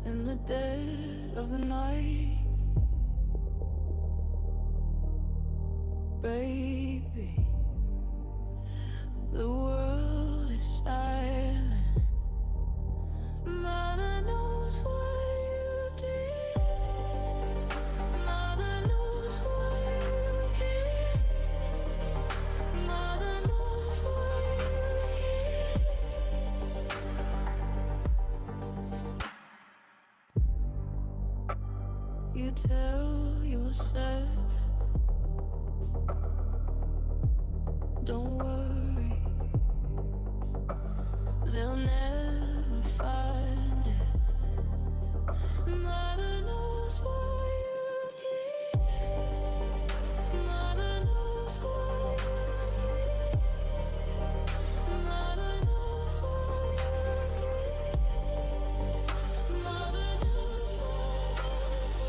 in the dead of the night. Baby, the world is silent. Mother knows what you did. Mother knows what you did. Mother knows what you did. You tell yourself, don't worry, they'll never find it. Mother knows what you did. Mother knows what you did. Mother knows what you did. Mother knows what you did.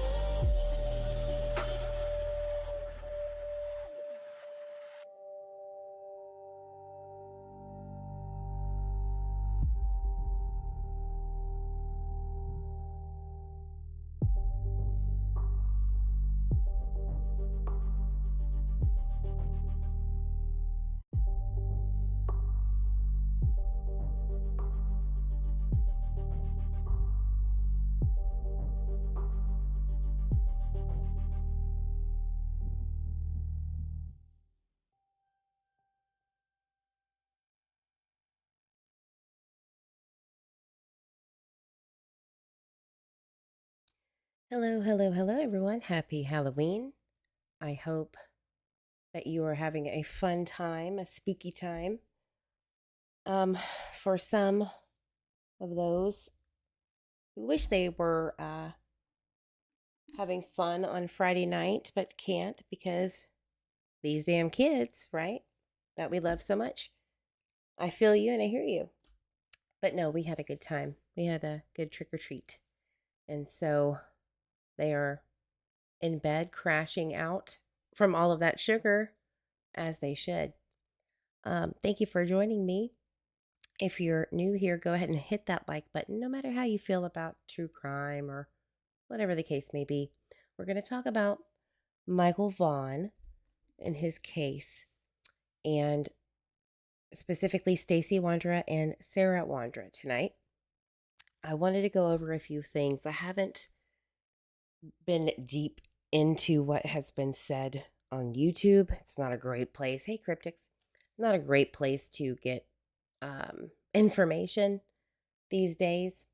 Hello, hello, hello, everyone. Happy Halloween. I hope that you are having a fun time, a spooky time. Um, for some of those who wish they were having fun on Friday night but can't because these damn kids, right? That we love so much. I feel you and I hear you. But no, we had a good time. We had a good trick or treat. And so they are in bed crashing out from all of that sugar as they should. Thank you for joining me. If you're new here, go ahead and hit that like button, no matter how you feel about true crime or whatever the case may be. We're going to talk about Michael Vaughan and his case, and specifically Stacey Wandra and Sarah Wandra tonight. I wanted to go over a few things. I haven't been deep into what has been said on YouTube. It's not a great place. Hey, Cryptics. Not a great place to get information these days.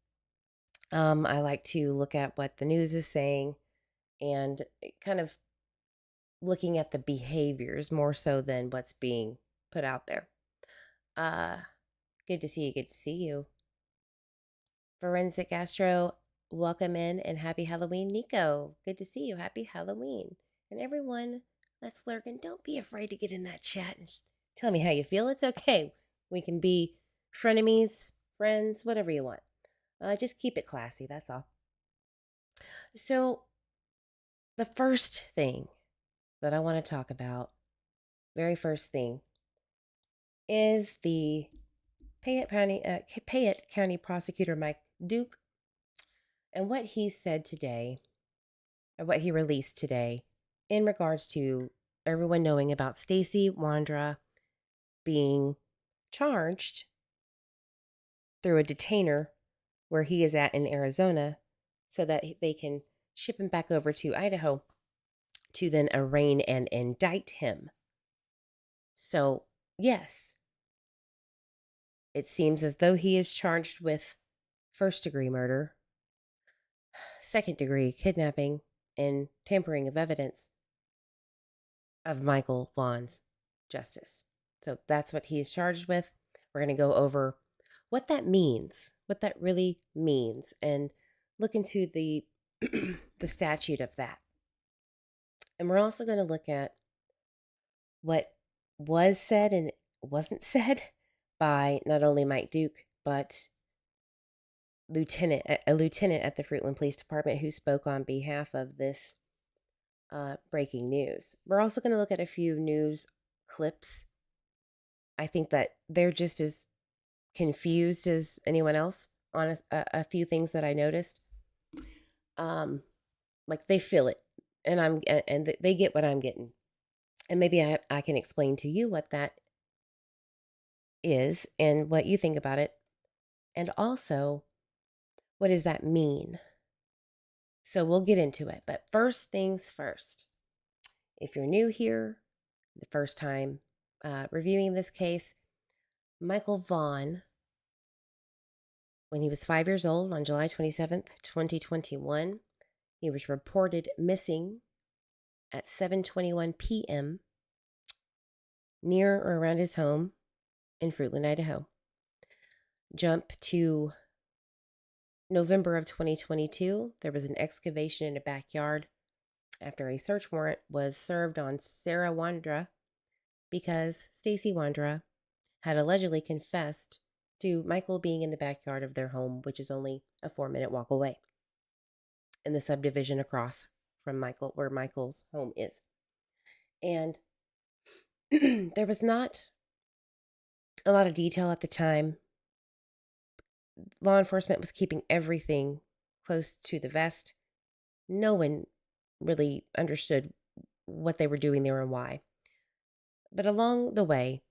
I like to look at what the news is saying and kind of looking at the behaviors more so than what's being put out there. Uh, Good to see you. Good to see you. Forensic Astro, welcome in and happy Halloween, Nico. Good to see you. Happy Halloween. And everyone that's lurking, don't be afraid to get in that chat and tell me how you feel. It's okay. We can be frenemies, friends, whatever you want. Just keep it classy. That's all. So, the first thing that I want to talk about, very first thing, is the Payette County Prosecutor Mike Duke and what he said today, or what he released today, in regards to everyone knowing about Stacey Wandra being charged through a detainer where he is at in Arizona so that they can ship him back over to Idaho to then arraign and indict him. So, yes, it seems as though he is charged with first-degree murder, second-degree kidnapping, and tampering of evidence of Michael Vaughan's justice. So that's what he is charged with. We're going to go over what that means, what that really means, and look into the the statute of that. And we're also going to look at what was said and wasn't said by not only Mike Duke, but a lieutenant at the Fruitland Police Department who spoke on behalf of this breaking news. We're also going to look at a few news clips. I think that they're just as confused as anyone else on a few things that I noticed. Like they feel it, and they get what I'm getting, and maybe I can explain to you what that is and what you think about it, and also what does that mean. So we'll get into it, but first things first. If you're new here, the first time reviewing this case, Michael Vaughan, when he was 5 years old on July 27th, 2021, he was reported missing at 7:21 p.m. near or around his home in Fruitland, Idaho. Jump to November of 2022, there was an excavation in a backyard after a search warrant was served on Sarah Wandra because Stacey Wandra had allegedly confessed to Michael being in the backyard of their home, which is only a 4-minute walk away in the subdivision across from Michael, where Michael's home is. And there was not a lot of detail at the time. Law enforcement was keeping everything close to the vest. No one really understood what they were doing there and why. But along the way,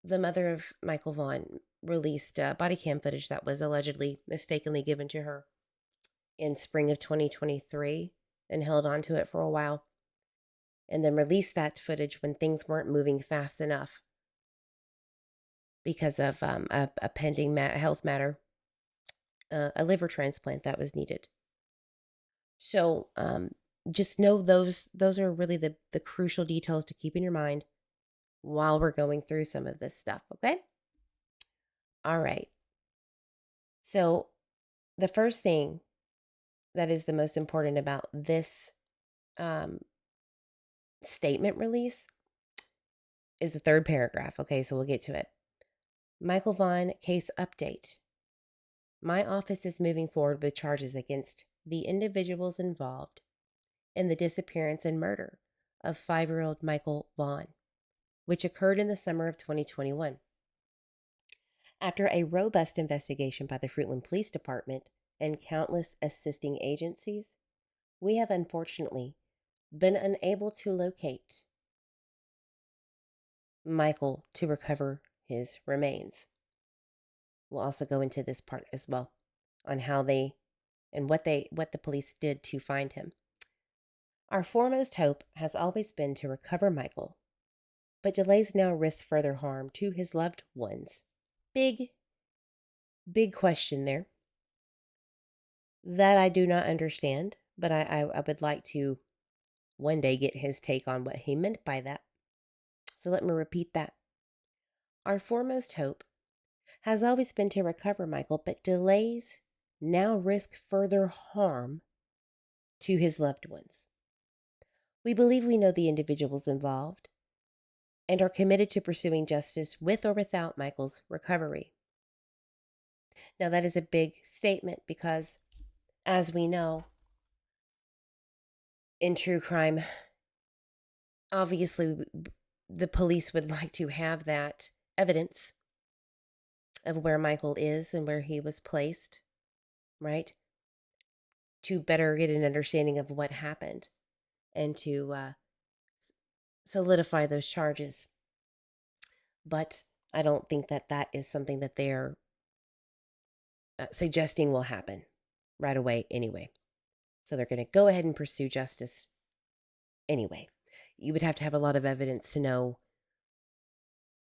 the mother of Michael Vaughan released body cam footage that was allegedly mistakenly given to her in spring of 2023 and held on to it for a while, and then released that footage when things weren't moving fast enough because of a pending health matter, a liver transplant that was needed. So just know those are really the crucial details to keep in your mind while we're going through some of this stuff, okay? All right. So the first thing that is the most important about this um, statement release is the third paragraph. Okay, so we'll get to it. Michael Vaughan case update. My office is moving forward with charges against the individuals involved in the disappearance and murder of 5-year-old Michael Vaughan, which occurred in the summer of 2021. After a robust investigation by the Fruitland Police Department and countless assisting agencies, we have unfortunately been unable to locate Michael to recover his remains. We'll also go into this part as well on how they and what the police did to find him. Our foremost hope has always been to recover Michael, but delays now risk further harm to his loved ones. Big question there that I do not understand, but I would like to one day get his take on what he meant by that. So let me repeat that. Our foremost hope has always been to recover Michael, but delays now risk further harm to his loved ones. We believe we know the individuals involved and are committed to pursuing justice with or without Michael's recovery. Now, that is a big statement because, as we know, in true crime, obviously the police would like to have that evidence of where Michael is and where he was placed, right? To better get an understanding of what happened and to solidify those charges. But I don't think that is something that they're suggesting will happen right away anyway. So they're going to go ahead and pursue justice anyway. You would have to have a lot of evidence to know,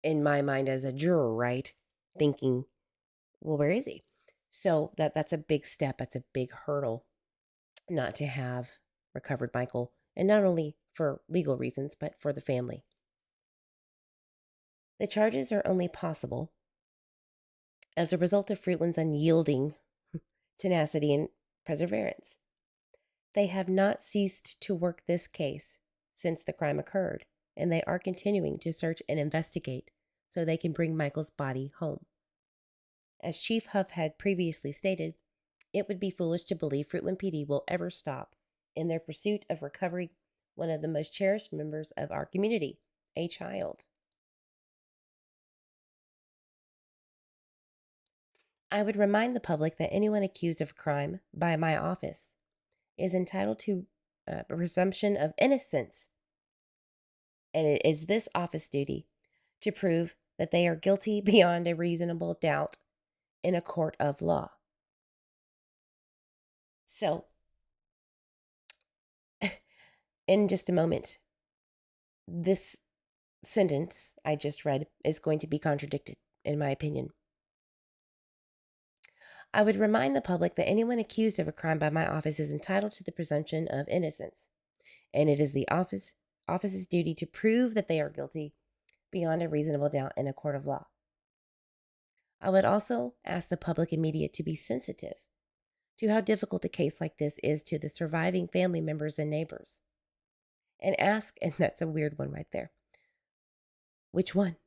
in my mind as a juror, right? Thinking, well, where is he? So that's a big step. That's a big hurdle not to have recovered Michael. And not only for legal reasons, but for the family. The charges are only possible as a result of Fruitland's unyielding tenacity and perseverance. They have not ceased to work this case since the crime occurred, and they are continuing to search and investigate so they can bring Michael's body home. As Chief Huff had previously stated, it would be foolish to believe Fruitland PD will ever stop in their pursuit of recovering one of the most cherished members of our community, a child. I would remind the public that anyone accused of a crime by my office is entitled to a presumption of innocence, and it is this office duty to prove that they are guilty beyond a reasonable doubt in a court of law. So, in just a moment, this sentence I just read is going to be contradicted, in my opinion. I would remind the public that anyone accused of a crime by my office is entitled to the presumption of innocence, and it is the office's duty to prove that they are guilty beyond a reasonable doubt in a court of law. I would also ask the public and media to be sensitive to how difficult a case like this is to the surviving family members and neighbors. And ask, and that's a weird one right there, which one?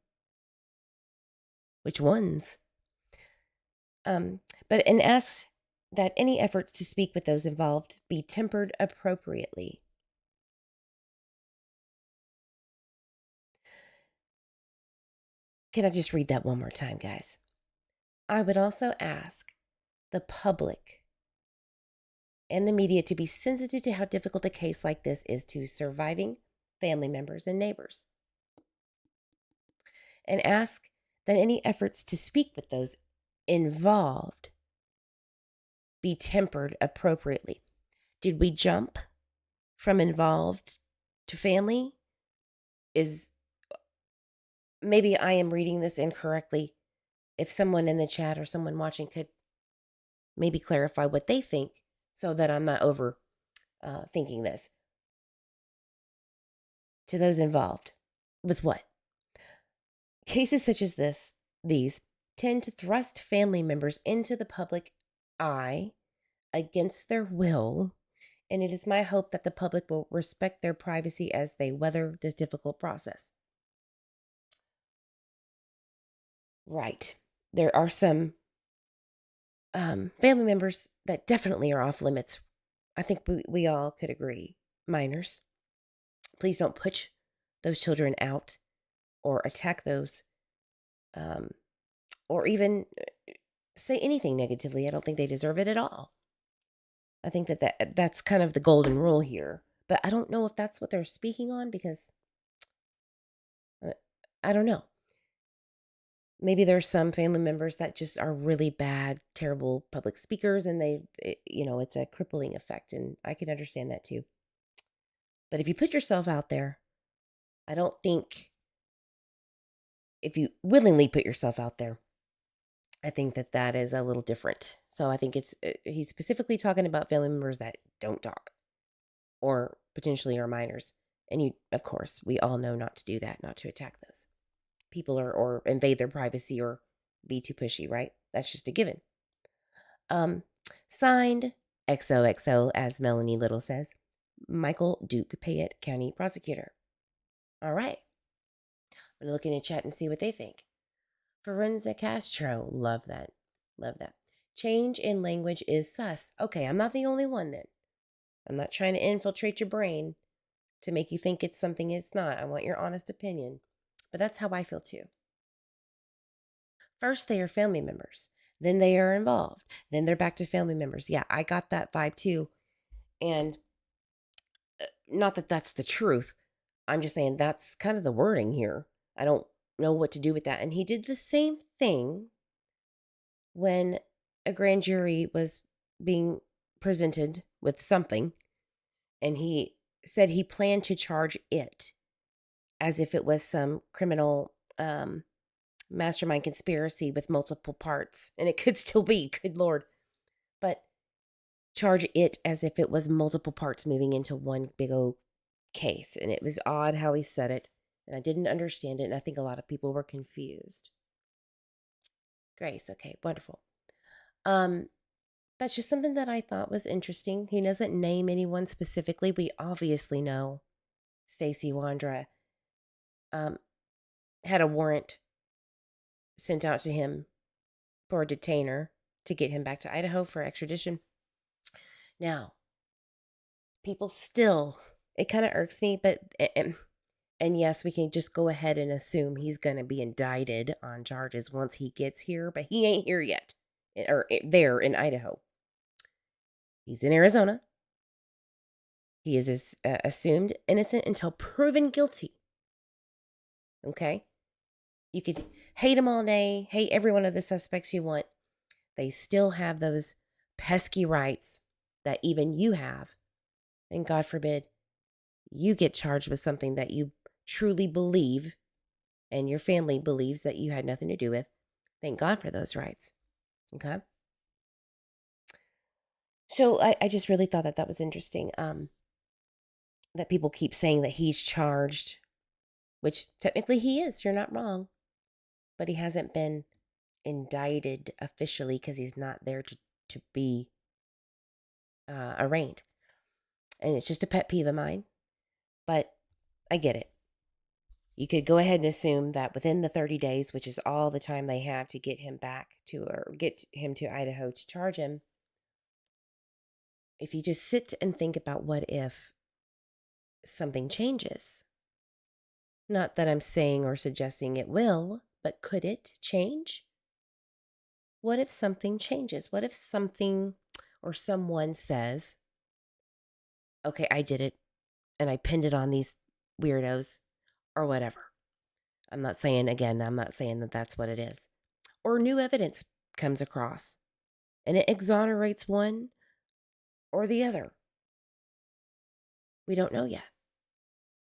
Which ones? And ask that any efforts to speak with those involved be tempered appropriately. Can I just read that one more time, guys? I would also ask the public and the media to be sensitive to how difficult a case like this is to surviving family members and neighbors. And ask that any efforts to speak with those involved be tempered appropriately. Did we jump from involved to family? Maybe I am reading this incorrectly. If someone in the chat or someone watching could maybe clarify what they think so that I'm not over thinking this. To those involved. With what? Cases such as these tend to thrust family members into the public eye against their will, and it is my hope that the public will respect their privacy as they weather this difficult process. Right. There are some family members that definitely are off limits. I think we all could agree. Minors. Please don't push those children out or attack those or even say anything negatively. I don't think they deserve it at all. I think that's kind of the golden rule here. But I don't know if that's what they're speaking on because I don't know. Maybe there's some family members that just are really bad, terrible public speakers, and it's a crippling effect, and I can understand that too. But if you put yourself out there, I don't think if you willingly put yourself out there, I think that is a little different. So I think he's specifically talking about family members that don't talk or potentially are minors. And of course, we all know not to do that, not to attack those people or invade their privacy or be too pushy, right? That's just a given. Signed, XOXO, as Melanie Little says, Michael Duke Payette, County Prosecutor. All right. I'm going to look in the chat and see what they think. Forenza Castro, love that. Love that. Change in language is sus. Okay, I'm not the only one then. I'm not trying to infiltrate your brain to make you think it's something it's not. I want your honest opinion. But that's how I feel too. First, they are family members. Then they are involved. Then they're back to family members. Yeah, I got that vibe too. And not that that's the truth. I'm just saying that's kind of the wording here. I don't know what to do with that. And he did the same thing when a grand jury was being presented with something. And he said he planned to charge it as if it was some criminal mastermind conspiracy with multiple parts. And it could still be, good Lord. But charge it as if it was multiple parts moving into one big old case. And it was odd how he said it. And I didn't understand it. And I think a lot of people were confused. Grace, okay, wonderful. That's just something that I thought was interesting. He doesn't name anyone specifically. We obviously know Stacey Wandra had a warrant sent out to him for a detainer to get him back to Idaho for extradition. Now, people still, it kind of irks me, but, and yes, we can just go ahead and assume he's going to be indicted on charges once he gets here, but he ain't here yet. there in Idaho. He's in Arizona. He is assumed innocent until proven guilty. Okay? You could hate them all day, hate every one of the suspects you want. They still have those pesky rights that even you have. And God forbid you get charged with something that you truly believe and your family believes that you had nothing to do with. Thank God for those rights. Okay? So I just really thought that was interesting. That people keep saying that he's charged, which technically he is. You're not wrong. But he hasn't been indicted officially because he's not there to be arraigned. And it's just a pet peeve of mine. But I get it. You could go ahead and assume that within the 30 days, which is all the time they have to get him back to, or get him to Idaho to charge him, if you just sit and think about what if something changes. Not that I'm saying or suggesting it will, but could it change? What if something changes? What if something or someone says, okay, I did it and I pinned it on these weirdos or whatever. I'm not saying that that's what it is. Or new evidence comes across and it exonerates one or the other. We don't know yet.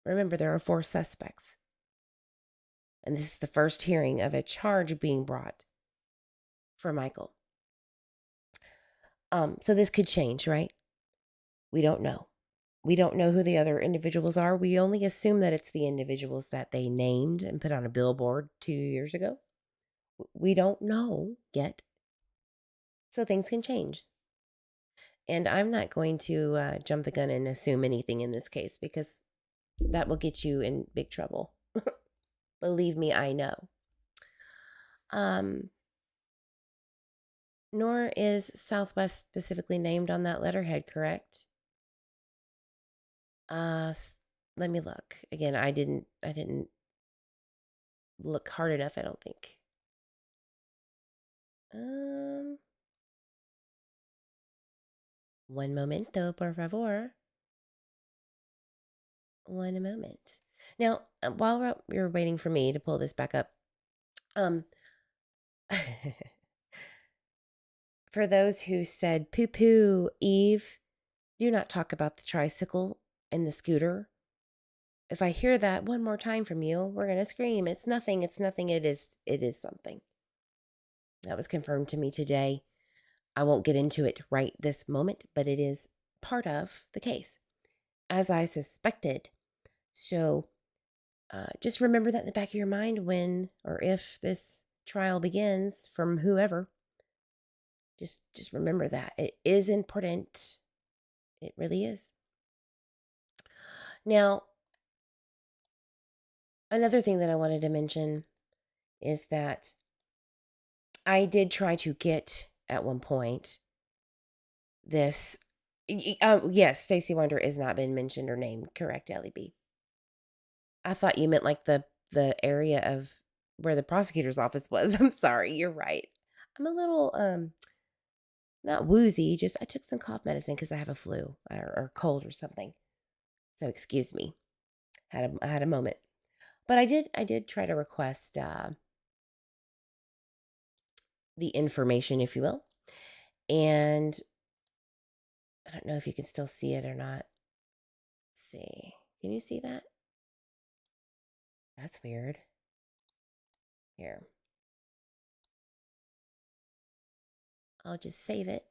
Remember, there are 4 suspects. And this is the first hearing of a charge being brought for Michael. So this could change, right? We don't know. We don't know who the other individuals are. We only assume that it's the individuals that they named and put on a billboard 2 years ago. We don't know yet. So things can change. And I'm not going to jump the gun and assume anything in this case because that will get you in big trouble. Believe me, I know. Nor is Southwest specifically named on that letterhead, correct? Let me look. Again, I didn't look hard enough, I don't think. Un momento, por favor. One moment. Now, while you're waiting for me to pull this back up, for those who said, poo-poo, Eve, do not talk about the tricycle and the scooter. If I hear that one more time from you, we're going to scream. It's nothing. It's nothing. It is something. That was confirmed to me today. I won't get into it right this moment, but it is part of the case, as I suspected. So just remember that in the back of your mind when or if this trial begins from whoever. Just remember that. It is important. It really is. Now, another thing that I wanted to mention is that I did try to get at one point this. Yes, Stacey Wonder has not been mentioned or named. Correct, Ellie B. I thought you meant like the area of where the prosecutor's office was. I'm sorry, you're right. I'm a little not woozy. Just I took some cough medicine because I have a flu or cold or something. So excuse me. I had a moment, but I did try to request the information, if you will, and I don't know if you can still see it or not. Let's see. Can you see that? That's weird. Here. I'll just save it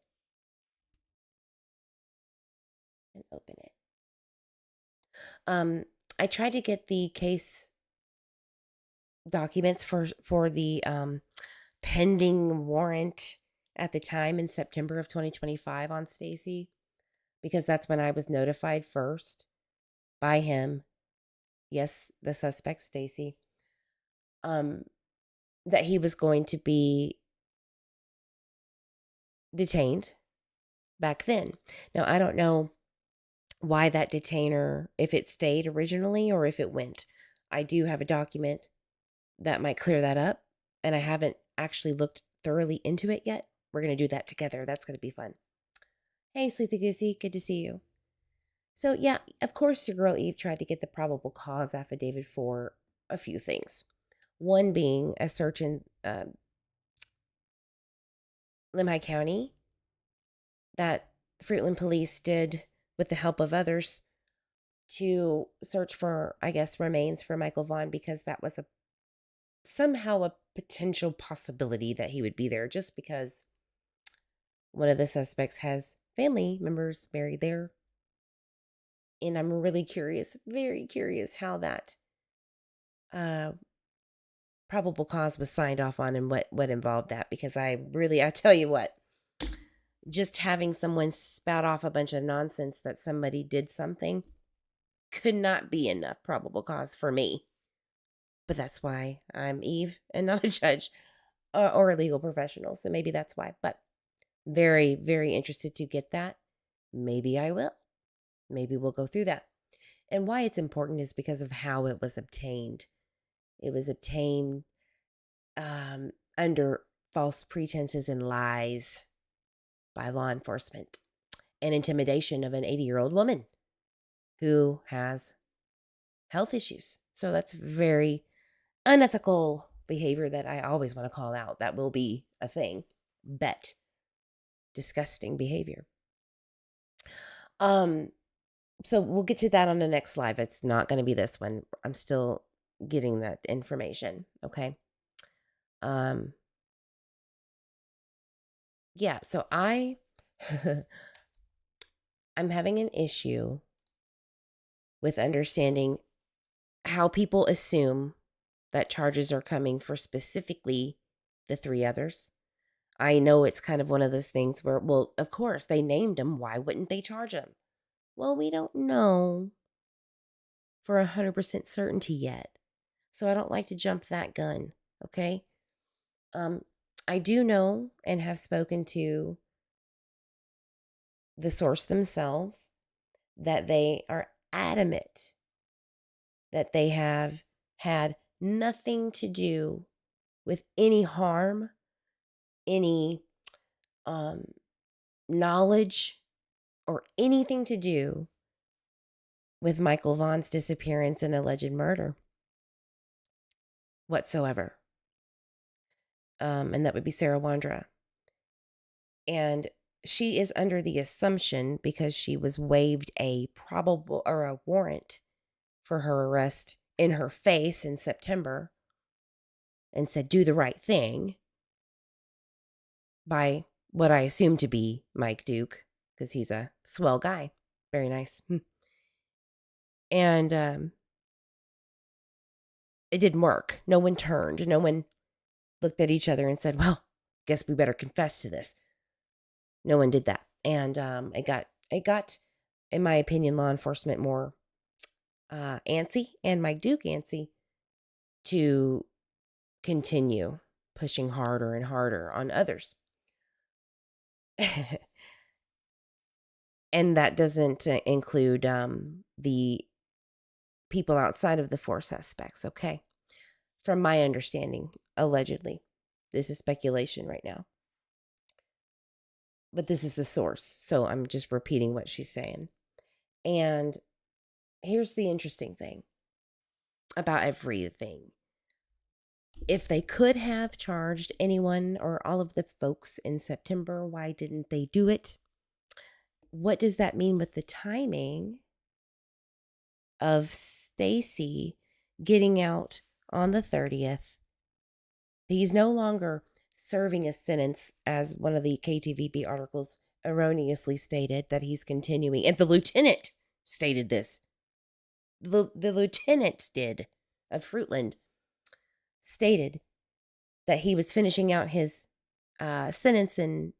and open it. I tried to get the case documents for the pending warrant at the time in September of 2025 on Stacey, because that's when I was notified first by him. Yes, the suspect, Stacey, that he was going to be detained back then. Now, I don't know why that detainer, if it stayed originally or if it went. I do have a document that might clear that up, and I haven't actually looked thoroughly into it yet. We're going to do that together. That's going to be fun. Hey, Sleepy Goosey. Good to see you. So, yeah, of course, your girl Eve tried to get the probable cause affidavit for a few things. One being a search in Lemhi County that Fruitland police did with the help of others to search for, I guess, remains for Michael Vaughan, because that was somehow a potential possibility that he would be there, just because one of the suspects has family members buried there. And I'm really curious, very curious, how that probable cause was signed off on and what involved that, because I tell you what, just having someone spout off a bunch of nonsense that somebody did something could not be enough probable cause for me. But that's why I'm Eve and not a judge or a legal professional. So maybe that's why. But very, very interested to get that. Maybe I will. Maybe we'll go through that. And why it's important is because of how it was obtained. It was obtained under false pretenses and lies by law enforcement and intimidation of an 80-year-old woman who has health issues. So that's very unethical behavior that I always want to call out. That will be a thing. Bet. Disgusting behavior. So we'll get to that on the next live. It's not going to be this one. I'm still getting that information. Okay. Yeah, so I'm having an issue with understanding how people assume that charges are coming for specifically the three others. I know it's kind of one of those things where, well, of course, they named them. Why wouldn't they charge them? Well, we don't know for 100% certainty yet. So I don't like to jump that gun, okay? I do know and have spoken to the source themselves that they are adamant that they have had nothing to do with any harm, any knowledge, or anything to do with Michael Vaughan's disappearance and alleged murder whatsoever. And that would be Sarah Wandra. And she is under the assumption, because she was waived a probable or a warrant for her arrest in her face in September, and said, do the right thing, by what I assume to be Mike Duke, because he's a swell guy. Very nice. And it didn't work. No one turned. No one looked at each other and said, well, guess we better confess to this. No one did that. And it got, in my opinion, law enforcement more antsy, and Mike Duke antsy, to continue pushing harder and harder on others. And that doesn't include the people outside of the four suspects, okay? From my understanding, allegedly. This is speculation right now. But this is the source, so I'm just repeating what she's saying. And here's the interesting thing about everything. If they could have charged anyone or all of the folks in September, why didn't they do it? What does that mean with the timing of Stacey getting out on the 30th? He's no longer serving a sentence, as one of the KTVB articles erroneously stated, that he's continuing. And the lieutenant stated this. The lieutenant did, of Fruitland, stated that he was finishing out his sentence in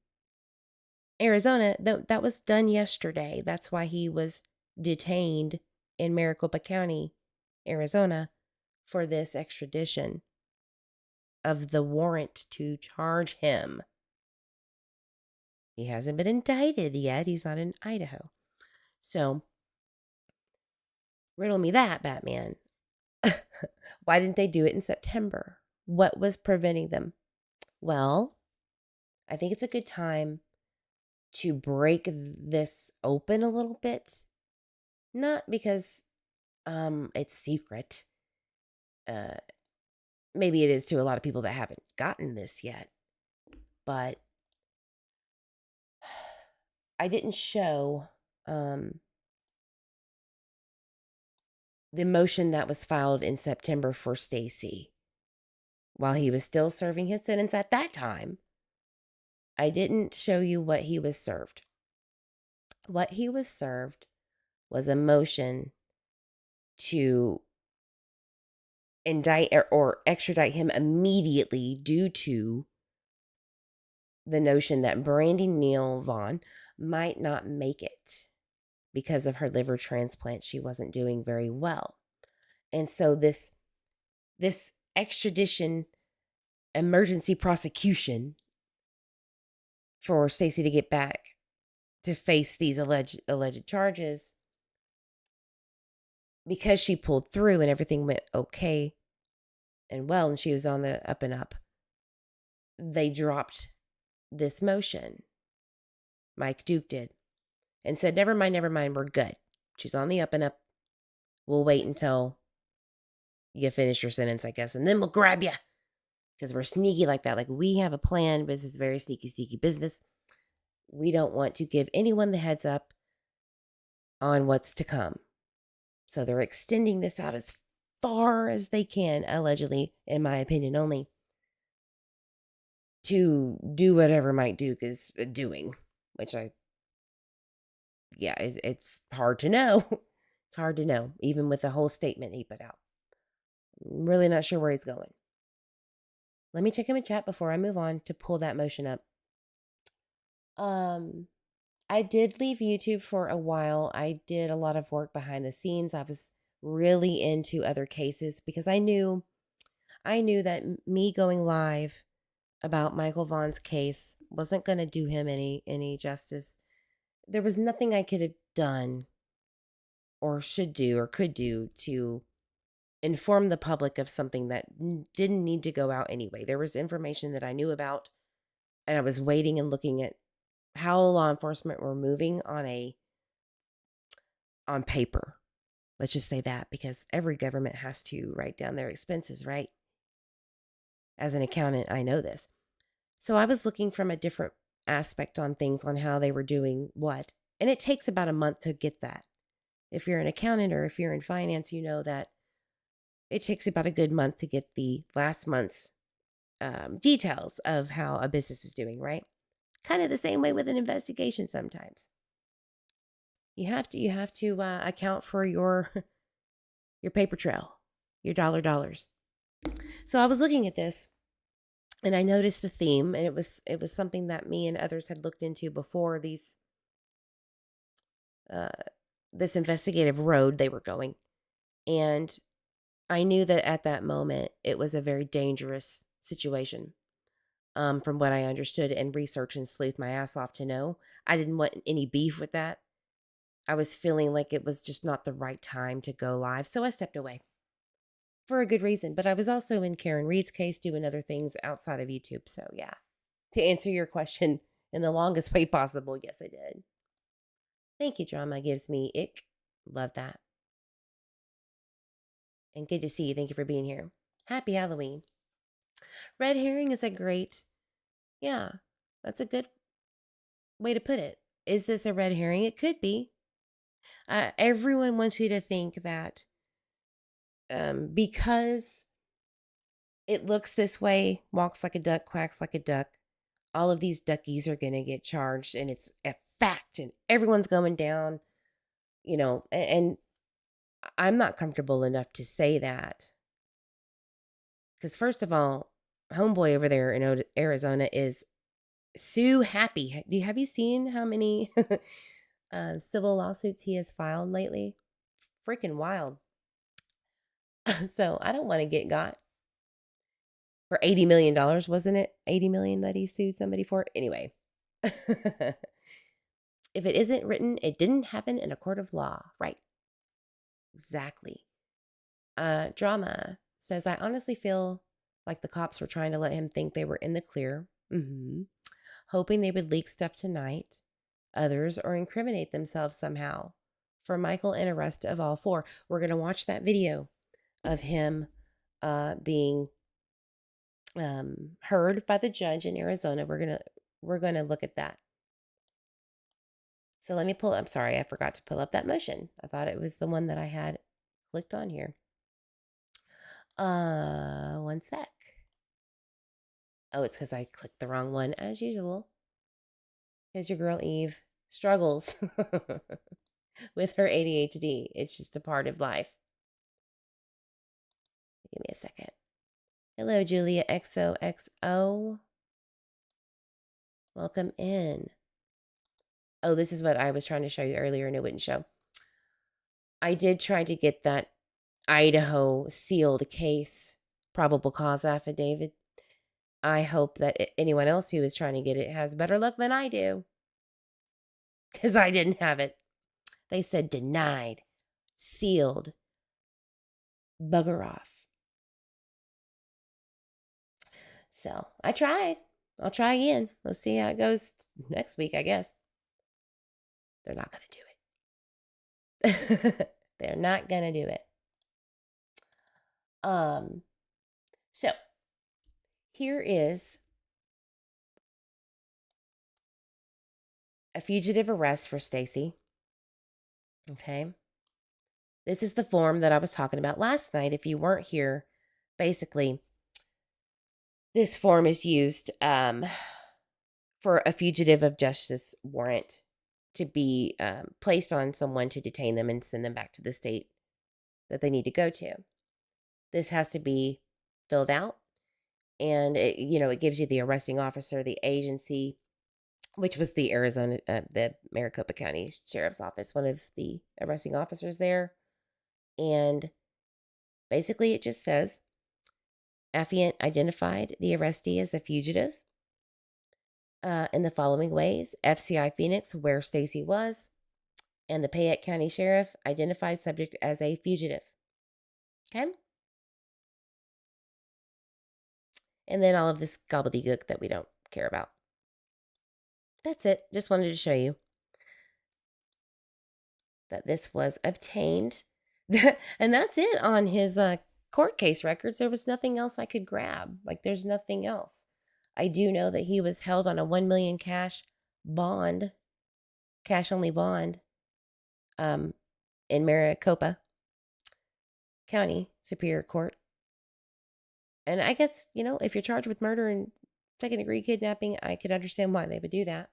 Arizona. That was done yesterday. That's why he was detained in Maricopa County, Arizona, for this extradition of the warrant to charge him. He hasn't been indicted yet. He's not in Idaho. So, riddle me that, Batman. Why didn't they do it in September? What was preventing them? Well, I think it's a good time to break this open a little bit. Not because it's secret. Uh Maybe it is to a lot of people that haven't gotten this yet, but I didn't show the motion that was filed in September for Stacey while he was still serving his sentence at that time. I didn't show you what he was served. What he was served was a motion to indict or extradite him immediately due to the notion that Brandy Neal Vaughan might not make it because of her liver transplant. She wasn't doing very well. And so this extradition emergency prosecution for Stacey to get back to face these alleged charges, because she pulled through and everything went okay and well and she was on the up and up, they dropped this motion. Mike Duke did, and said, never mind, we're good. She's on the up and up. We'll wait until you finish your sentence, I guess, and then we'll grab you. Because we're sneaky like that. Like, we have a plan, but this is very sneaky business. We don't want to give anyone the heads up on what's to come. So they're extending this out as far as they can, allegedly, in my opinion only, to do whatever Mike Duke is doing, which it's hard to know. It's hard to know, even with the whole statement he put out. I'm really not sure where he's going. Let me check him in chat before I move on to pull that motion up. I did leave YouTube for a while. I did a lot of work behind the scenes. I was really into other cases because I knew that me going live about Michael Vaughn's case wasn't going to do him any justice. There was nothing I could have done or should do or could do to inform the public of something that didn't need to go out anyway. There was information that I knew about, and I was waiting and looking at how law enforcement were moving on paper. Let's just say that, because every government has to write down their expenses, right? As an accountant, I know this. So I was looking from a different aspect on things, on how they were doing what. And it takes about a month to get that. If you're an accountant or if you're in finance, you know that it takes about a good month to get the last month's details of how a business is doing, right? Kind of the same way with an investigation sometimes. You have to account for your paper trail, your dollars. So I was looking at this and I noticed the theme, and it was something that me and others had looked into before this investigative road they were going. And I knew that at that moment it was a very dangerous situation. From what I understood and research and sleuth my ass off to know, I didn't want any beef with that. I was feeling like it was just not the right time to go live, so I stepped away for a good reason. But I was also in Karen Reed's case doing other things outside of YouTube. So yeah, to answer your question in the longest way possible, yes, I did. Thank you, Drama Gives Me Ick. Love that. And good to see you. Thank you for being here. Happy Halloween. Red herring is a great, yeah, that's a good way to put it. Is this a red herring? It could be. Everyone wants you to think that because it looks this way, walks like a duck, quacks like a duck, all of these duckies are going to get charged, and it's a fact, and everyone's going down, and I'm not comfortable enough to say that. Because first of all, homeboy over there in Arizona is so happy. Have you seen how many civil lawsuits he has filed lately? Freaking wild. So I don't want to get got for $80 million, wasn't it? 80 million that he sued somebody for. Anyway, if it isn't written, it didn't happen in a court of law. Right. Exactly. Drama says, I honestly feel like the cops were trying to let him think they were in the clear. hoping they would leak stuff tonight. Others or incriminate themselves somehow. For Michael and arrest of all four. We're going to watch that video of him being heard by the judge in Arizona. We're gonna look at that. So let me I'm sorry, I forgot to pull up that motion. I thought it was the one that I had clicked on here. One sec. Oh, it's because I clicked the wrong one as usual. Because your girl Eve struggles with her ADHD. It's just a part of life. Give me a second. Hello, Julia XOXO. Welcome in. Oh, this is what I was trying to show you earlier and it wouldn't show. I did try to get that Idaho sealed case probable cause affidavit. I hope that anyone else who is trying to get it has better luck than I do. Because I didn't have it. They said denied, sealed, bugger off. So I tried. I'll try again. Let's see how it goes next week, I guess. They're not going to do it. They're not going to do it. So here is a fugitive arrest for Stacey. Okay. This is the form that I was talking about last night. If you weren't here, basically, this form is used for a fugitive of justice warrant to be placed on someone to detain them and send them back to the state that they need to go to. This has to be filled out, and it gives you the arresting officer, the agency, which was the the Maricopa County Sheriff's Office, one of the arresting officers there. And basically it just says, affiant identified the arrestee as a fugitive in the following ways. FCI Phoenix, where Stacey was, and the Payette County Sheriff identified subject as a fugitive. Okay? And then all of this gobbledygook that we don't care about. That's it. Just wanted to show you that this was obtained. And that's it on his court case records. There was nothing else I could grab. Like, there's nothing else. I do know that he was held on a $1 million cash only bond, in Maricopa County Superior Court. And I guess, if you're charged with murder and second-degree kidnapping, I could understand why they would do that.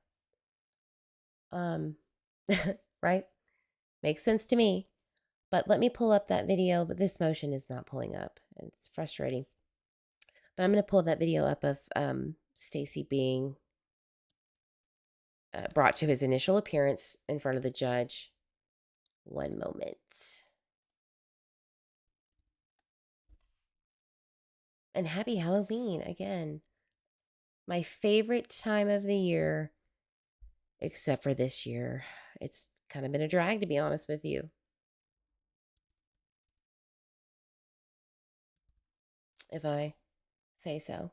Right? Makes sense to me. But let me pull up that video, but this motion is not pulling up. And it's frustrating. But I'm going to pull that video up of Stacey being brought to his initial appearance in front of the judge. One moment. And happy Halloween again. My favorite time of the year, except for this year. It's kind of been a drag, to be honest with you. If I say so.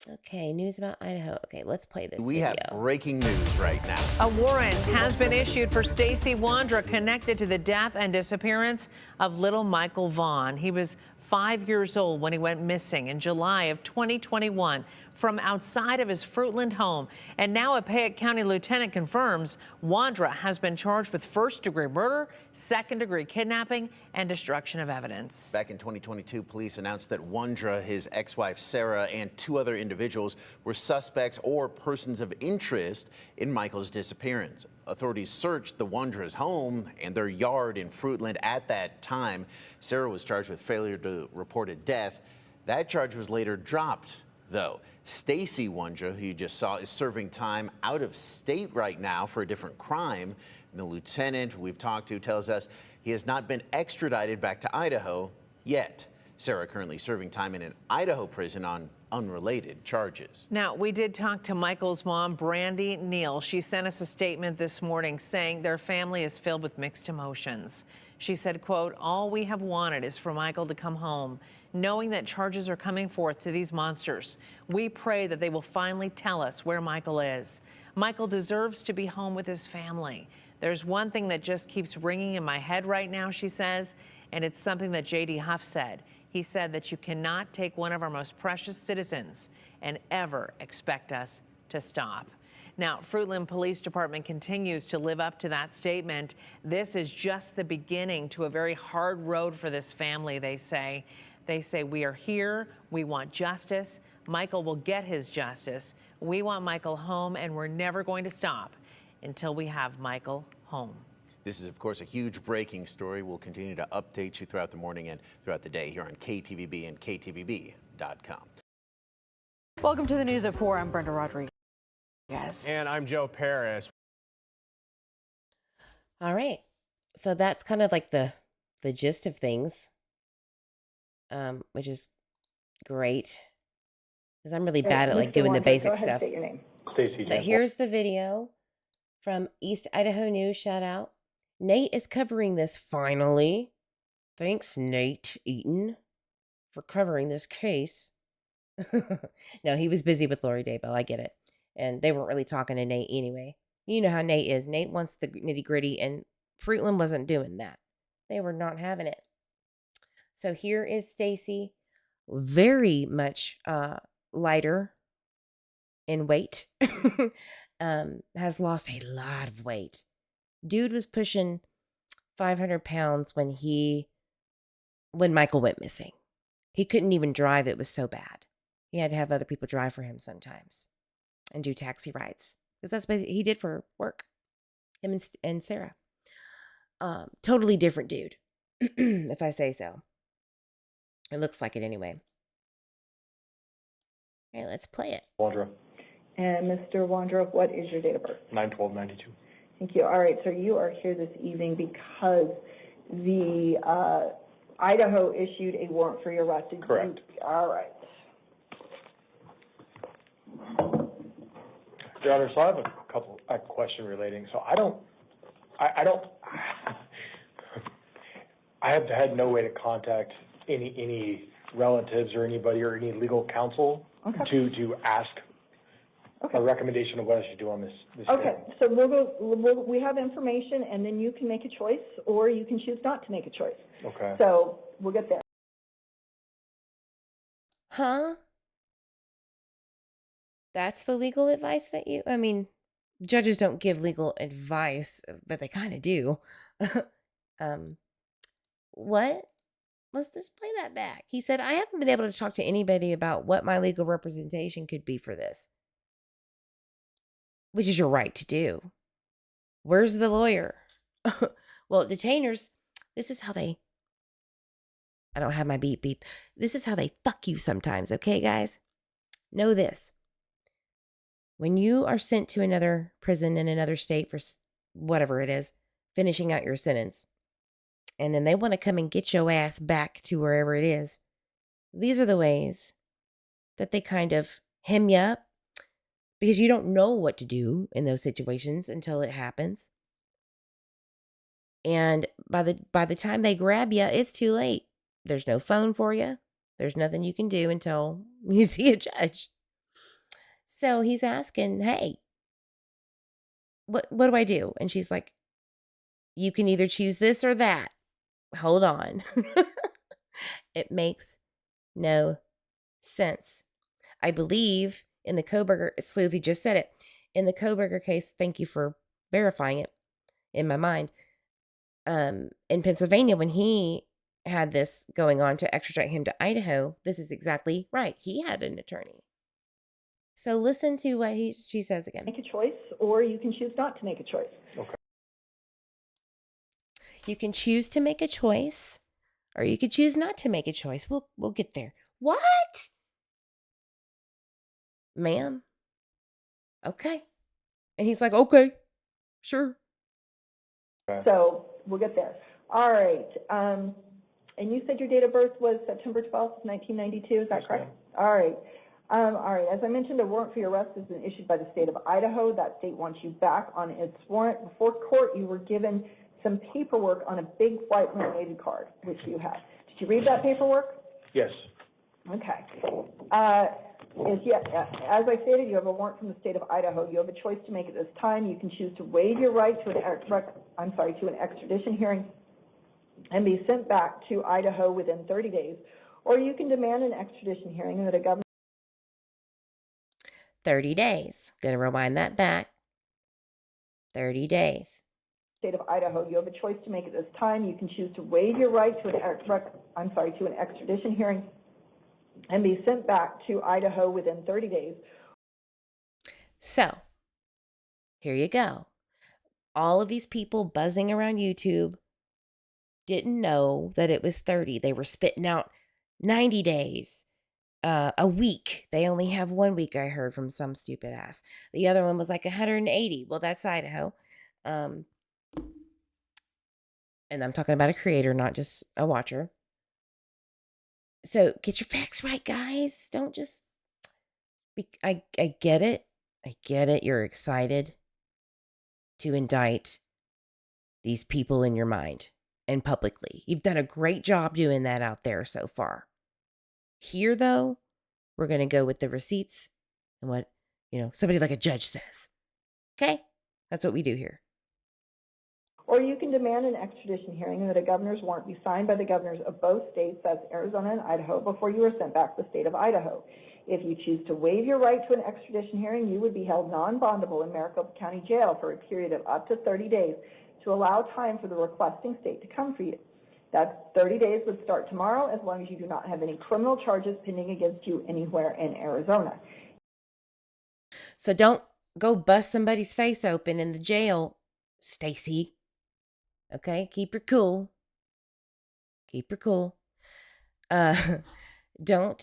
Okay, news about Idaho. Okay, let's play this We video. have breaking news right now. A warrant has been issued for Stacey Wandra connected to the death and disappearance of little Michael Vaughan. He was 5 years old when he went missing in July of 2021 from outside of his Fruitland home. And now a Payette County lieutenant confirms Wandra has been charged with first-degree murder, second-degree kidnapping, and destruction of evidence. Back in 2022, police announced that Wandra, his ex-wife Sarah, and 2 other individuals were suspects or persons of interest in Michael's disappearance. Authorities searched the Wandra's home and their yard in Fruitland at that time. Sarah was charged with failure to report a death. That charge was later dropped, though. Stacey Wandra, who you just saw, is serving time out of state right now for a different crime. And the lieutenant we've talked to tells us he has not been extradited back to Idaho yet. Sarah currently serving time in an Idaho prison on unrelated charges. Now, we did talk to Michael's mom, Brandy Neal. She sent us a statement this morning saying their family is filled with mixed emotions. She said, quote, "All we have wanted is for Michael to come home, knowing that charges are coming forth to these monsters. We pray that they will finally tell us where Michael is. Michael deserves to be home with his family. There's one thing that just keeps ringing in my head right now," she says, and it's something that J.D. Huff said. He said that you cannot take one of our most precious citizens and ever expect us to stop. Now, Fruitland Police Department continues to live up to that statement. This is just the beginning to a very hard road for this family, they say. They say, we are here, we want justice. Michael will get his justice. We want Michael home, and we're never going to stop until we have Michael home. This is, of course, a huge breaking story. We'll continue to update you throughout the morning and throughout the day here on KTVB and KTVB.com. Welcome to the news at 4. I'm Brenda Rodriguez. And I'm Joe Paris. All right. So that's kind of like the gist of things, which is great. Because I'm really bad at like doing the basic stuff. Stacey. But here's the video from East Idaho News. Shout out. Nate is covering this finally. Thanks, Nate Eaton, for covering this case. No, he was busy with Lori Daybell. I get it. And they weren't really talking to Nate anyway. You know how Nate is. Nate wants the nitty gritty, and Fruitland wasn't doing that. They were not having it. So here is Stacey, very much lighter in weight. Has lost a lot of weight. Dude was pushing 500 pounds when Michael went missing. He couldn't even drive. It was so bad. He had to have other people drive for him sometimes and do taxi rides, because that's what he did for work. Him and Sarah. Totally different dude, if I say so. It looks like it anyway. All right, let's play it. Wandra. And Mr. Wandrop, what is your date of birth? 9/12/92. Thank you. All right, so you are here this evening because the Idaho issued a warrant for your arrest. Correct. All right. Your Honor, so I have a question relating. So I have had no way to contact any relatives or anybody or any legal counsel to ask a recommendation of what I should do on this Okay, case. so we have information, and then you can make a choice, or you can choose not to make a choice. Okay. So we'll get there. Huh? That's the legal advice that judges don't give legal advice, but they kind of do. What? Let's just play that back. He said, I haven't been able to talk to anybody about what my legal representation could be for this. Which is your right to do. Where's the lawyer? Well, detainers, this is how they... I don't have my beep beep. This is how they fuck you sometimes, okay, guys? Know this. When you are sent to another prison in another state for whatever it is, finishing out your sentence, and then they want to come and get your ass back to wherever it is, these are the ways that they kind of hem you up, because you don't know what to do in those situations until it happens. And by the time they grab you, it's too late. There's no phone for you. There's nothing you can do until you see a judge. So he's asking, hey, what do I do? And she's like, you can either choose this or that. Hold on. It makes no sense. I believe in the Koberger, Sleuth, he just said it. In the Koberger case, thank you for verifying it in my mind. In Pennsylvania, when he had this going on to extradite him to Idaho, this is exactly right. He had an attorney. So listen to what she says again. Make a choice, or you can choose not to make a choice. Okay. You can choose to make a choice, or you could choose not to make a choice. We'll get there. What? Ma'am? Okay. And he's like, okay, sure. So we'll get there. All right. And you said your date of birth was September 12th, 1992, is that Yes, correct? ma'am. All right. All right, as I mentioned, a warrant for your arrest has been issued by the state of Idaho. That state wants you back on its warrant. Before court, you were given some paperwork on a big white laminated card, which you have. Did you read that paperwork? Yes. Okay. As I stated, you have a warrant from the state of Idaho. You have a choice to make at this time. You can choose to waive your right to an extradition hearing and be sent back to Idaho within 30 days, or you can demand an extradition hearing that a governor 30 days. Going to rewind that back. 30 days. state of Idaho. You have a choice to make at this time. You can choose to waive your right to an extradition hearing and be sent back to Idaho within 30 days. So, here you go. All of these people buzzing around YouTube didn't know that it was 30. They were spitting out 90 days, a week. They only have 1 week, I heard from some stupid ass. The other one was like 180. Well, that's Idaho. And I'm talking about a creator, not just a watcher. So get your facts right, guys. Don't just I get it. I get it. You're excited to indict these people in your mind and publicly. You've done a great job doing that out there so far. Here, though, we're going to go with the receipts and what, somebody like a judge says. Okay? That's what we do here. Or you can demand an extradition hearing and that a governor's warrant be signed by the governors of both states, that's Arizona and Idaho, before you are sent back to the state of Idaho. If you choose to waive your right to an extradition hearing, you would be held non-bondable in Maricopa County Jail for a period of up to 30 days to allow time for the requesting state to come for you. That 30 days would start tomorrow as long as you do not have any criminal charges pending against you anywhere in Arizona. So don't go bust somebody's face open in the jail, Stacey. Okay? Keep your cool. Keep your cool. Don't,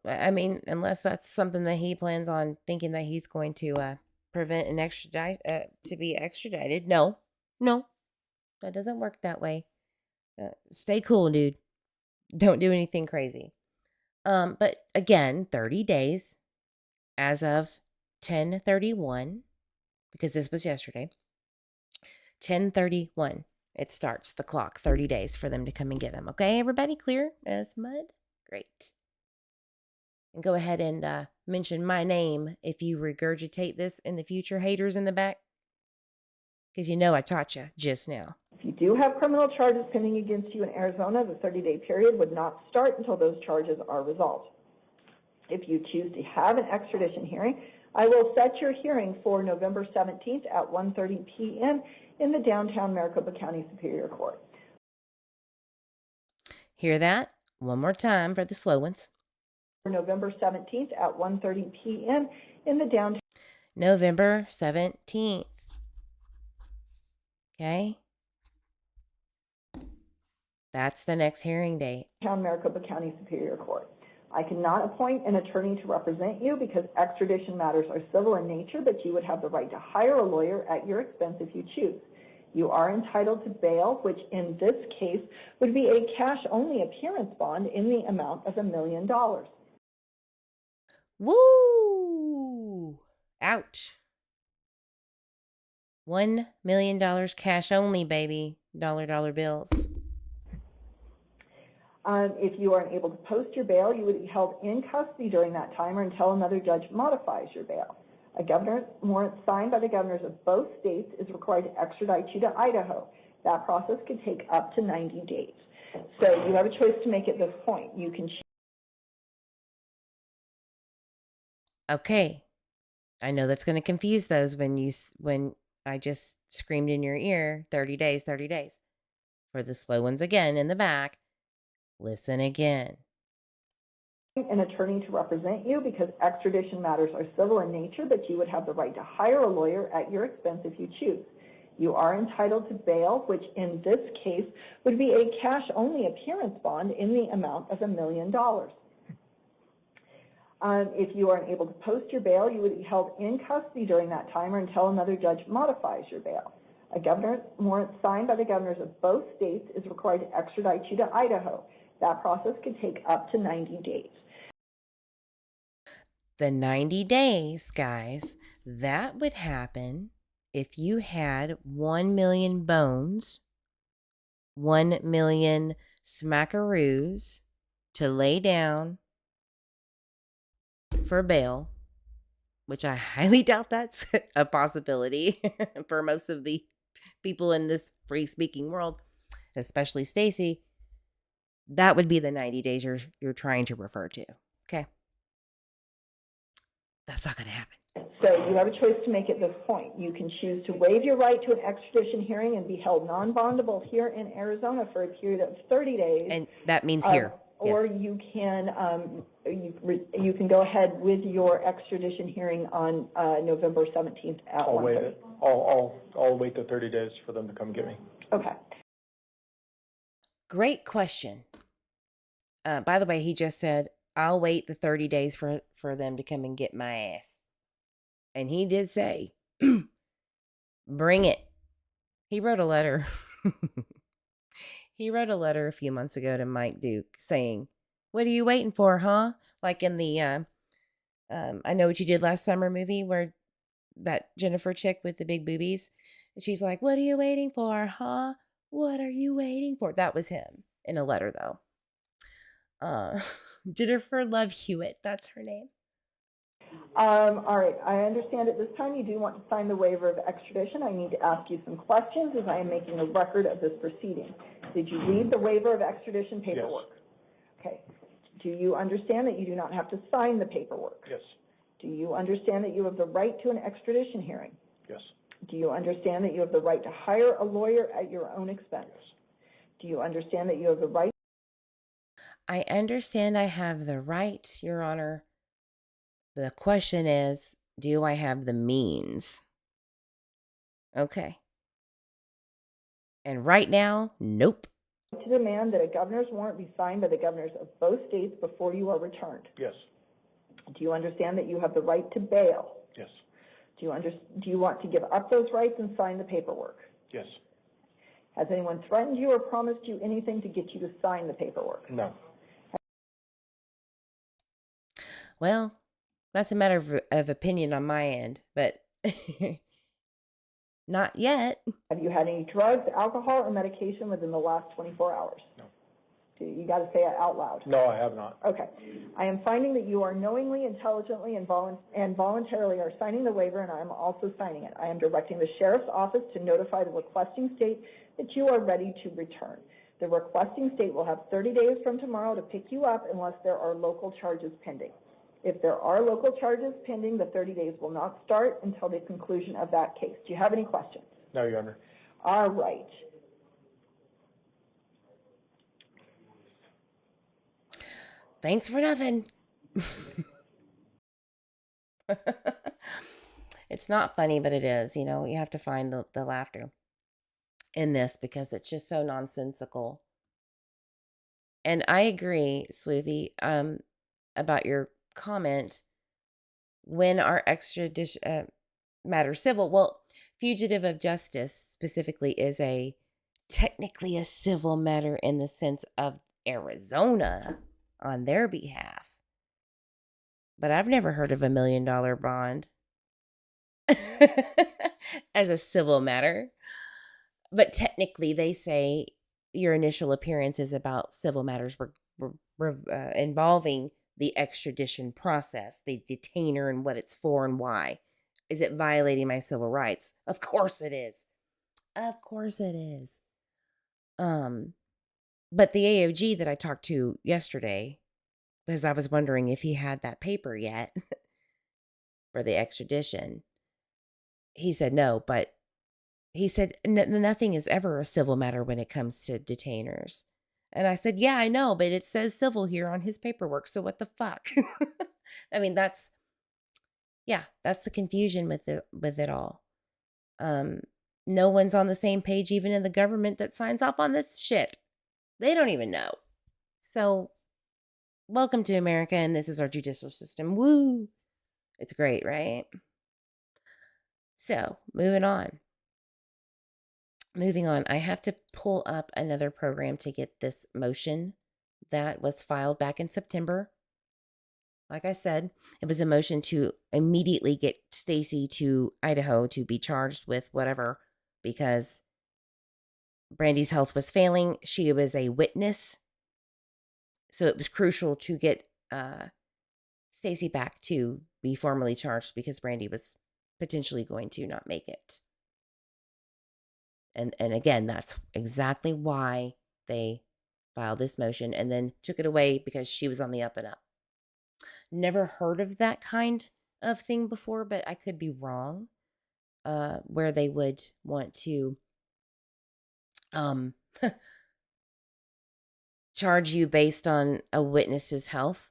unless that's something that he plans on thinking that he's going to prevent an to be extradited. No, that doesn't work that way. Stay cool, dude. Don't do anything crazy. But again, 30 days as of 10/31, because this was yesterday. 10/31. It starts the clock, 30 days for them to come and get him. Okay, everybody clear as mud? Great. And go ahead and mention my name if you regurgitate this in the future, haters in the back. Because I taught you just now. If you do have criminal charges pending against you in Arizona, the 30-day period would not start until those charges are resolved. If you choose to have an extradition hearing, I will set your hearing for November 17th at 1:30 p.m. in the downtown Maricopa County Superior Court. Hear that? One more time for the slow ones. For November 17th at 1:30 p.m. in the downtown. November 17th. Okay? That's the next hearing date. Maricopa County Superior Court. I cannot appoint an attorney to represent you because extradition matters are civil in nature, but you would have the right to hire a lawyer at your expense if you choose. You are entitled to bail, which in this case would be a cash-only appearance bond in the amount of $1 million. Woo! Ouch. $1 million cash only, baby. Dollar bills. If you are unable to post your bail, you would be held in custody during that time or until another judge modifies your bail. A governor's warrant signed by the governors of both states is required to extradite you to Idaho. That process could take up to 90 days. So you have a choice to make at this point. You can choose. Okay. I know that's going to confuse those when I just screamed in your ear, 30 days, 30 days. For the slow ones again in the back, listen again. An attorney to represent you because extradition matters are civil in nature, but you would have the right to hire a lawyer at your expense if you choose. You are entitled to bail, which in this case would be a cash-only appearance bond in the amount of $1 million. If you are unable to post your bail, you would be held in custody during that time or until another judge modifies your bail. A governor's warrant signed by the governors of both states is required to extradite you to Idaho. That process could take up to 90 days. The 90 days, guys, that would happen if you had 1 million bones, 1 million smackaroos to lay down for bail, which I highly doubt that's a possibility for most of the people in this free speaking world, especially Stacey. That would be the 90 days you're trying to refer to. Okay. That's not going to happen. So you have a choice to make at this point. You can choose to waive your right to an extradition hearing and be held non-bondable here in Arizona for a period of 30 days. And that means here. Or Yes. you can you can go ahead with your extradition hearing on November 17th at I'll wait 1:30. it. I'll wait the 30 days for them to come get me. Okay. Great question. By the way, he just said, I'll wait the 30 days for them to come and get my ass. And he did say, bring it. He wrote a letter. He wrote a letter a few months ago to Mike Duke saying, what are you waiting for, huh? Like in the I Know What You Did Last Summer movie where that Jennifer chick with the big boobies. And she's like, what are you waiting for, huh? What are you waiting for? That was him in a letter, though. Jennifer Love Hewitt, that's her name. All right, I understand at this time you do want to sign the waiver of extradition. I need to ask you some questions as I am making a record of this proceeding. Did you read the waiver of extradition paperwork? Yes. Okay. Do you understand that you do not have to sign the paperwork? Yes. Do you understand that you have the right to an extradition hearing? Yes. Do you understand that you have the right to hire a lawyer at your own expense? Yes. Do you understand that you have the right? I understand I have the right, Your Honor. The question is, do I have the means? Okay. And right now, nope. To demand that a governor's warrant be signed by the governors of both states before you are returned. Yes. Do you understand that you have the right to bail? Yes. Do you want to give up those rights and sign the paperwork? Yes. Has anyone threatened you or promised you anything to get you to sign the paperwork? No. Well, that's a matter of opinion on my end, but not yet. Have you had any drugs, alcohol, or medication within the last 24 hours? No. You got to say it out loud. No, I have not. Okay. I am finding that you are knowingly, intelligently, and voluntarily are signing the waiver, and I am also signing it. I am directing the sheriff's office to notify the requesting state that you are ready to return. The requesting state will have 30 days from tomorrow to pick you up unless there are local charges pending. If there are local charges pending, the 30 days will not start until the conclusion of that case. Do you have any questions? No, Your Honor. All right. Thanks for nothing. It's not funny, but it is. You know, you have to find the laughter in this because it's just so nonsensical. And I agree, Sleuthy, about your comment. When our extradition matter civil, well, fugitive of justice specifically is technically a civil matter in the sense of Arizona on their behalf. But I've never heard of $1 million bond as a civil matter. But technically, they say your initial appearance is about civil matters involving the extradition process, the detainer and what it's for and why. Is it violating my civil rights? Of course it is. Of course it is. But the AOG that I talked to yesterday, because I was wondering if he had that paper yet for the extradition, he said no, but he said nothing is ever a civil matter when it comes to detainers. And I said, yeah, I know, but it says civil here on his paperwork, so what the fuck? I mean, that's the confusion with it all. No one's on the same page, even in the government that signs off on this shit. They don't even know. So, welcome to America, and this is our judicial system. Woo! It's great, right? So, moving on. moving on, I have to pull up another program to get this motion that was filed back in September. Like I said, it was a motion to immediately get Stacey to Idaho to be charged with whatever because Brandy's health was failing. She was a witness. So it was crucial to get Stacey back to be formally charged because Brandy was potentially going to not make it. And again, that's exactly why they filed this motion and then took it away because she was on the up and up. Never heard of that kind of thing before, but I could be wrong. Where they would want to charge you based on a witness's health.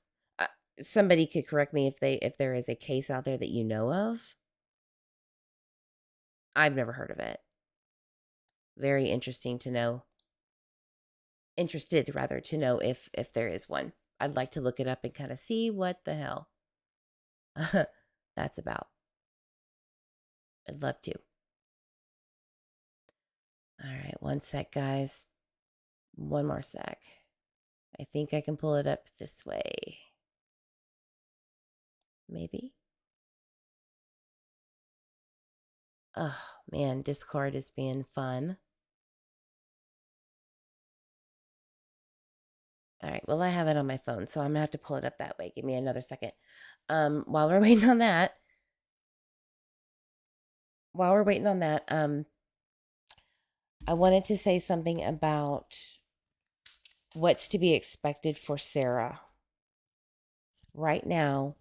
Somebody could correct me if there is a case out there that you know of. I've never heard of it. Very interesting to know. Interested rather to know if there is one. I'd like to look it up and kind of see what the hell that's about. I'd love to. All right, one sec, guys. One more sec. I think I can pull it up this way. Maybe. Oh, man, Discord is being fun. All right, well, I have it on my phone, so I'm going to have to pull it up that way. Give me another second. While we're waiting on that, I wanted to say something about what's to be expected for Sarah. Right now,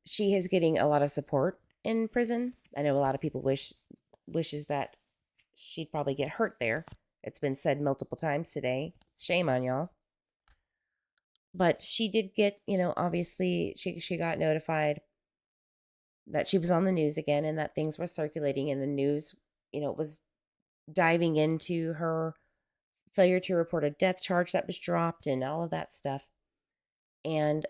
she is getting a lot of support in prison. I know a lot of people wishes that she'd probably get hurt there. It's been said multiple times today. Shame on y'all. But she did get, obviously she got notified that she was on the news again and that things were circulating in the news, was diving into her failure to report a death charge that was dropped and all of that stuff. And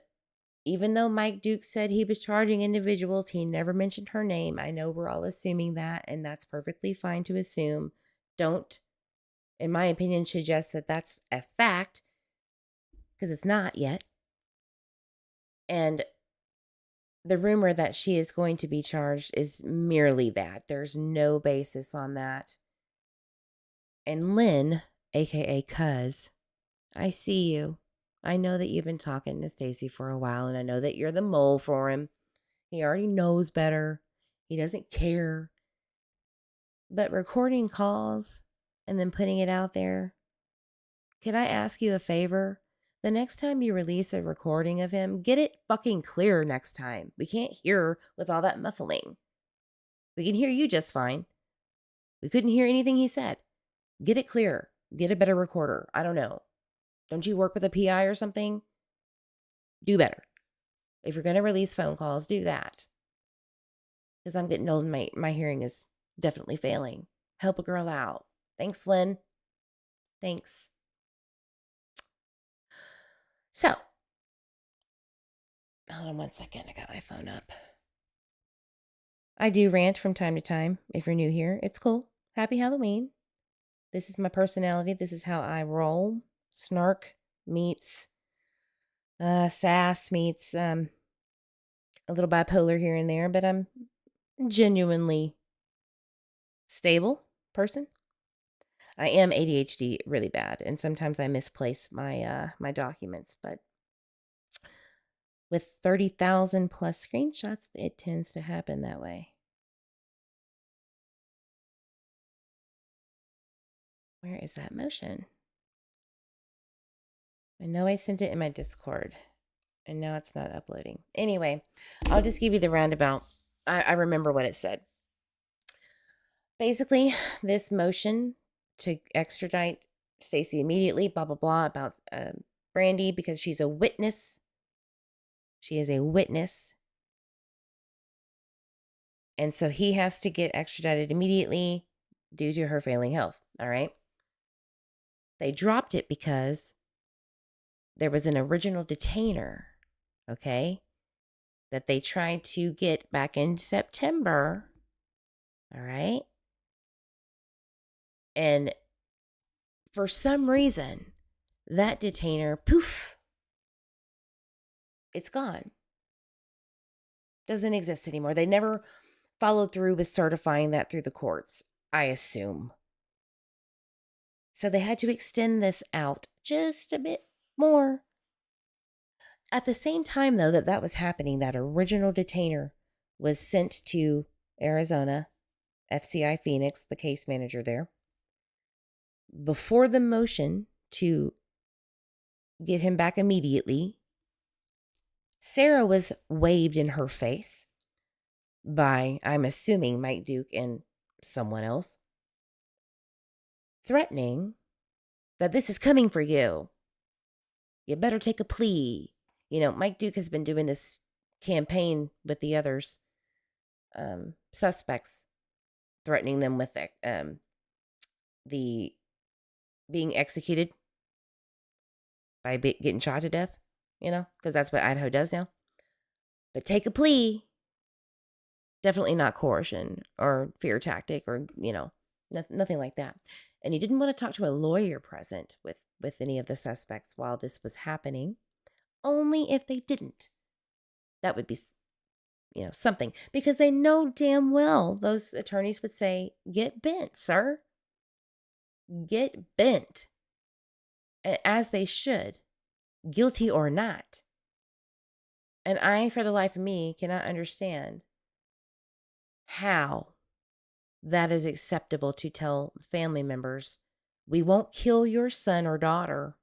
even though Mike Duke said he was charging individuals, he never mentioned her name. I know we're all assuming that, and that's perfectly fine to assume. Don't, in my opinion, suggest that that's a fact, because it's not yet. And the rumor that she is going to be charged is merely that. There's no basis on that. And Lynn, aka Cuz, I see you. I know that you've been talking to Stacey for a while, and I know that you're the mole for him. He already knows better. He doesn't care. But recording calls and then putting it out there, can I ask you a favor? The next time you release a recording of him, get it fucking clear next time. We can't hear with all that muffling. We can hear you just fine. We couldn't hear anything he said. Get it clear. Get a better recorder. I don't know. Don't you work with a PI or something? Do better. If you're going to release phone calls, do that. Because I'm getting old and my hearing is definitely failing. Help a girl out. Thanks, Lynn. Thanks. So, hold on one second. I got my phone up. I do rant from time to time. If you're new here, it's cool. Happy Halloween. This is my personality. This is how I roll. Snark meets sass meets a little bipolar here and there, but I'm genuinely stable person. I am ADHD really bad, and sometimes I misplace my my documents, but with 30,000 plus screenshots, it tends to happen that way. Where is that motion? I know I sent it in my Discord, and now it's not uploading. Anyway, I'll just give you the roundabout. I remember what it said. Basically, this motion to extradite Stacey immediately, blah, blah, blah, about Brandy, because she's a witness. She is a witness. And so he has to get extradited immediately due to her failing health. All right. They dropped it because there was an original detainer, okay, that they tried to get back in September. All right. And for some reason, that detainer, poof, it's gone. Doesn't exist anymore. They never followed through with certifying that through the courts, I assume. So they had to extend this out just a bit more. At the same time, though, that was happening, that original detainer was sent to Arizona, FCI Phoenix, the case manager there. Before the motion to get him back immediately, Sarah was waved in her face by, I'm assuming, Mike Duke and someone else, threatening that this is coming for you. You better take a plea. You know, Mike Duke has been doing this campaign with the others, suspects, threatening them with the being executed by getting shot to death, you know, because that's what Idaho does now. But take a plea. Definitely not coercion or fear tactic or, you know, nothing like that. And he didn't want to talk to a lawyer present with any of the suspects while this was happening. Only if they didn't. That would be, you know, something. Because they know damn well those attorneys would say, get bent, sir. Get bent. As they should. Guilty or not. And I, for the life of me, cannot understand how that is acceptable to tell family members, we won't kill your son or daughter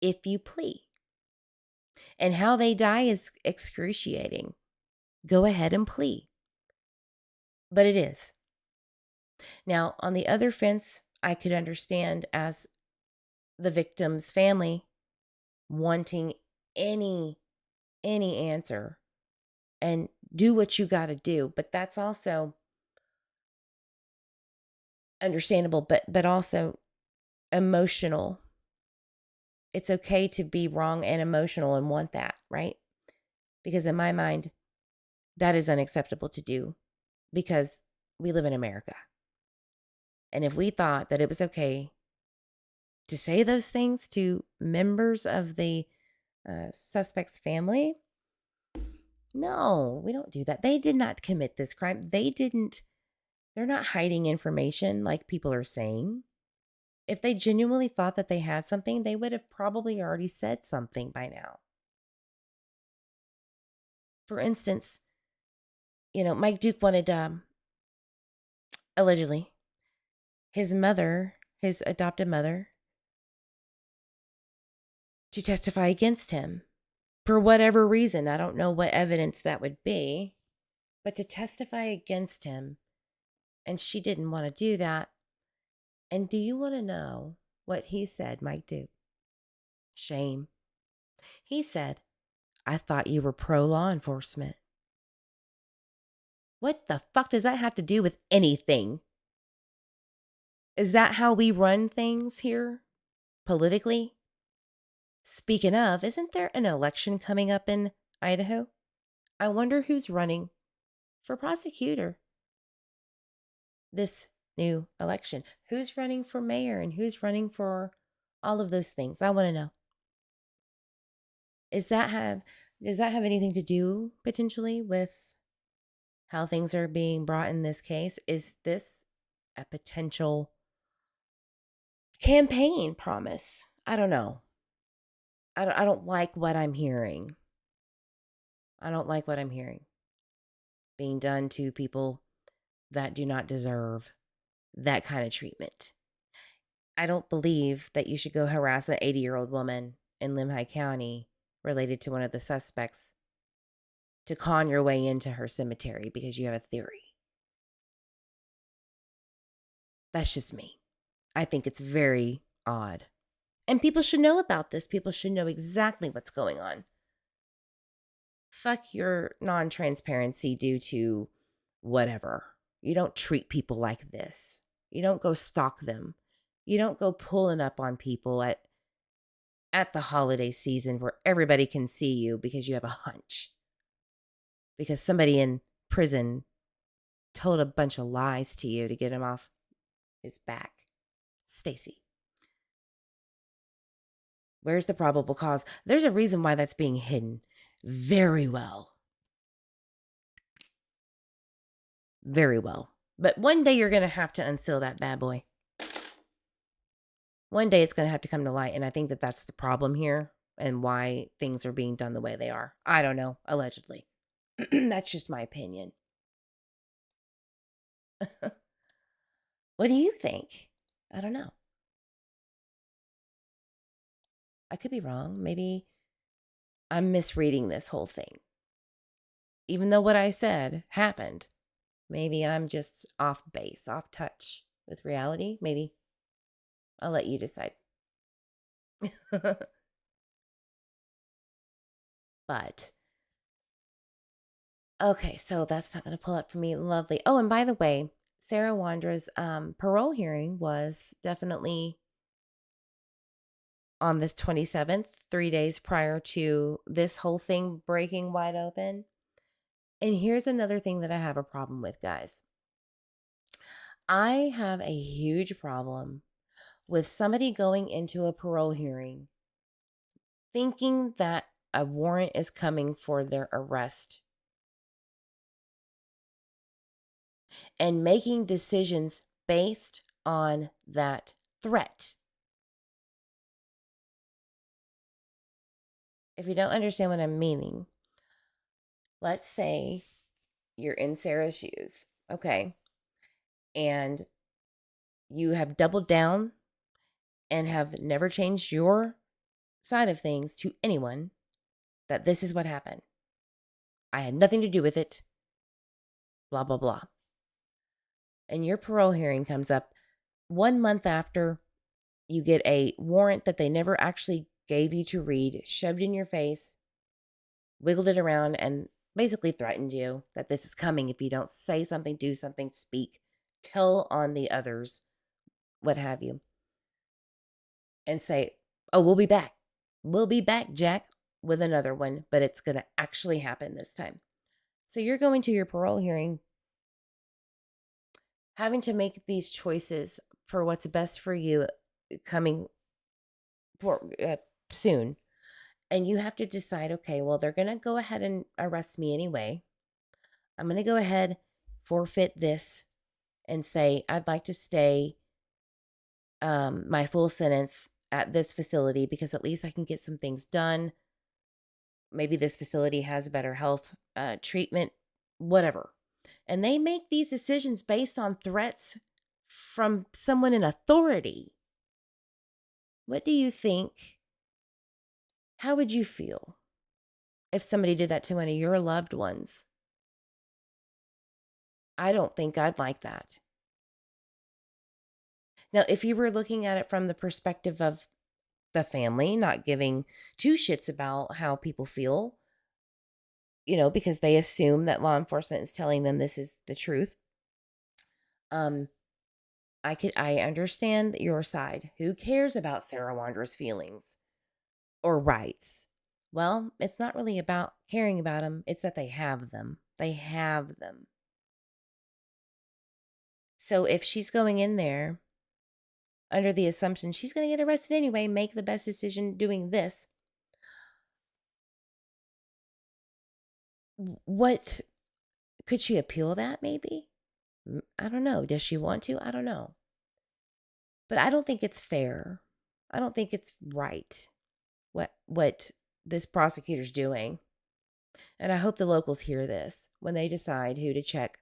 if you plea. And how they die is excruciating. Go ahead and plea. But it is. Now, on the other fence, I could understand as the victim's family wanting any answer and do what you got to do. But that's also understandable, but also emotional. It's okay to be wrong and emotional and want that, right? Because in my mind, that is unacceptable to do because we live in America. And if we thought that it was okay to say those things to members of the suspect's family, no, we don't do that. They did not commit this crime. They're not hiding information like people are saying. If they genuinely thought that they had something, they would have probably already said something by now. For instance, you know, Mike Duke wanted, allegedly, his mother, his adopted mother, to testify against him for whatever reason. I don't know what evidence that would be, but to testify against him. And she didn't want to do that. And do you want to know what he said, Mike Duke? Shame. He said, I thought you were pro law enforcement. What the fuck does that have to do with anything? Is that how we run things here politically? Speaking of, isn't there an election coming up in Idaho? I wonder who's running for prosecutor this new election. Who's running for mayor and who's running for all of those things? I want to know. Does that have anything to do potentially with how things are being brought in this case? Is this a potential campaign promise? I don't know. I don't like what I'm hearing. I don't like what I'm hearing being done to people that do not deserve that kind of treatment. I don't believe that you should go harass an 80-year-old woman in Limhi County related to one of the suspects to con your way into her cemetery because you have a theory. That's just me. I think it's very odd. And people should know about this. People should know exactly what's going on. Fuck your non-transparency due to whatever. You don't treat people like this. You don't go stalk them. You don't go pulling up on people at the holiday season where everybody can see you because you have a hunch. Because somebody in prison told a bunch of lies to you to get him off his back. Stacey. Where's the probable cause? There's a reason why that's being hidden. Very well. Very well. But one day you're going to have to unseal that bad boy. One day it's going to have to come to light. And I think that that's the problem here and why things are being done the way they are. I don't know. Allegedly. That's just my opinion. What do you think? I don't know. I could be wrong. Maybe I'm misreading this whole thing. Even though what I said happened, maybe I'm just off base, off touch with reality. Maybe. I'll let you decide. But, okay, so that's not going to pull up for me. Lovely. Oh, and by the way, Sarah Wandra's parole hearing was definitely on this 27th, 3 days prior to this whole thing breaking wide open. And here's another thing that I have a problem with, guys. I have a huge problem with somebody going into a parole hearing thinking that a warrant is coming for their arrest and making decisions based on that threat. If you don't understand what I'm meaning, let's say you're in Sarah's shoes, okay? And you have doubled down and have never changed your side of things to anyone that this is what happened. I had nothing to do with it. Blah, blah, blah. And your parole hearing comes up 1 month after you get a warrant that they never actually gave you to read, shoved in your face, wiggled it around, and basically threatened you that this is coming if you don't say something, do something, speak, tell on the others, what have you. And say, oh, we'll be back. We'll be back, Jack, with another one, but it's going to actually happen this time. So you're going to your parole hearing, having to make these choices for what's best for you coming for soon. And you have to decide, okay, well, they're going to go ahead and arrest me anyway. I'm going to go ahead, forfeit this, and say, I'd like to stay my full sentence at this facility because at least I can get some things done. Maybe this facility has better health treatment, whatever. And they make these decisions based on threats from someone in authority. What do you think? How would you feel if somebody did that to one of your loved ones? I don't think I'd like that. Now, if you were looking at it from the perspective of the family, not giving two shits about how people feel, because they assume that law enforcement is telling them this is the truth. I understand your side. Who cares about Sarah Wandra's feelings or rights? Well, it's not really about caring about them. It's that they have them. They have them. So if she's going in there under the assumption she's going to get arrested anyway, make the best decision doing this, what could she appeal that maybe? I don't know. Does she want to? I don't know. But I don't think it's fair. I don't think it's right what this prosecutor's doing. And I hope the locals hear this when they decide who to check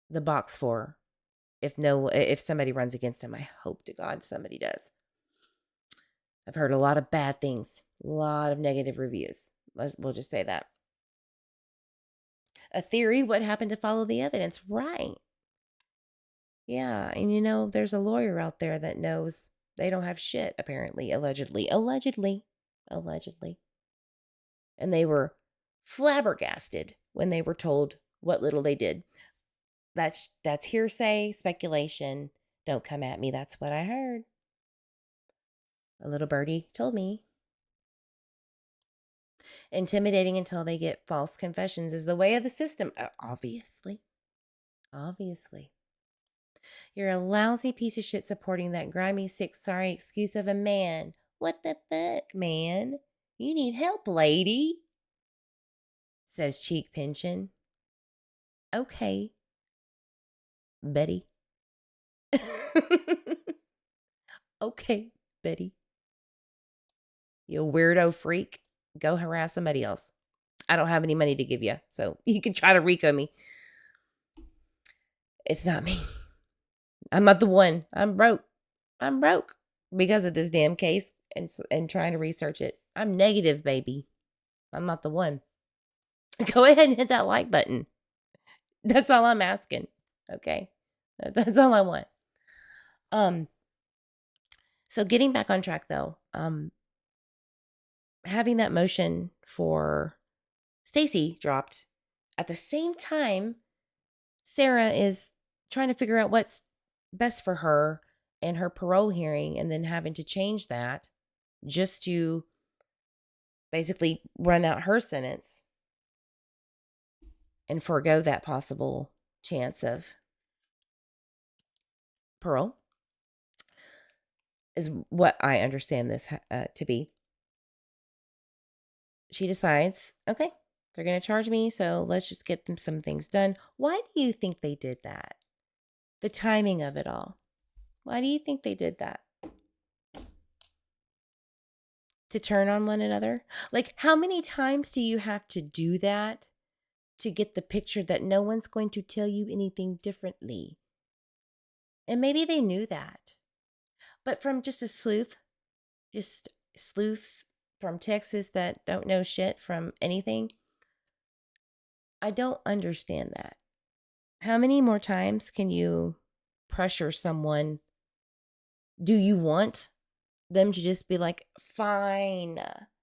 the box for. If somebody runs against him, I hope to God somebody does. I've heard a lot of bad things, a lot of negative reviews. We'll just say that. A theory, what happened to follow the evidence? Right. Yeah, and there's a lawyer out there that knows they don't have shit, apparently, allegedly. And they were flabbergasted when they were told what little they did. That's hearsay, speculation. Don't come at me. That's what I heard. A little birdie told me. Intimidating until they get false confessions is the way of the system. Obviously. You're a lousy piece of shit supporting that grimy, sick, sorry excuse of a man. What the fuck, man? You need help, lady, says Cheek pinching. Okay, Betty. Okay, Betty. You weirdo freak. Go harass somebody else. I don't have any money to give you, so you can try to RICO me. It's not me. I'm not the one. I'm broke. I'm broke because of this damn case and trying to research it. I'm negative, baby. I'm not the one. Go ahead and hit that like button. That's all I'm asking. Okay? That's all I want. So getting back on track though, having that motion for Stacey dropped at the same time Sarah is trying to figure out what's best for her and her parole hearing, and then having to change that just to basically run out her sentence and forego that possible chance of parole, is what I understand this to be. She decides, okay, they're going to charge me, so let's just get them some things done. Why do you think they did that? The timing of it all. Why do you think they did that? To turn on one another? Like, how many times do you have to do that to get the picture that no one's going to tell you anything differently? And maybe they knew that. But from just a sleuth from Texas that don't know shit from anything, I don't understand that. How many more times can you pressure someone? Do you want them to just be like, fine,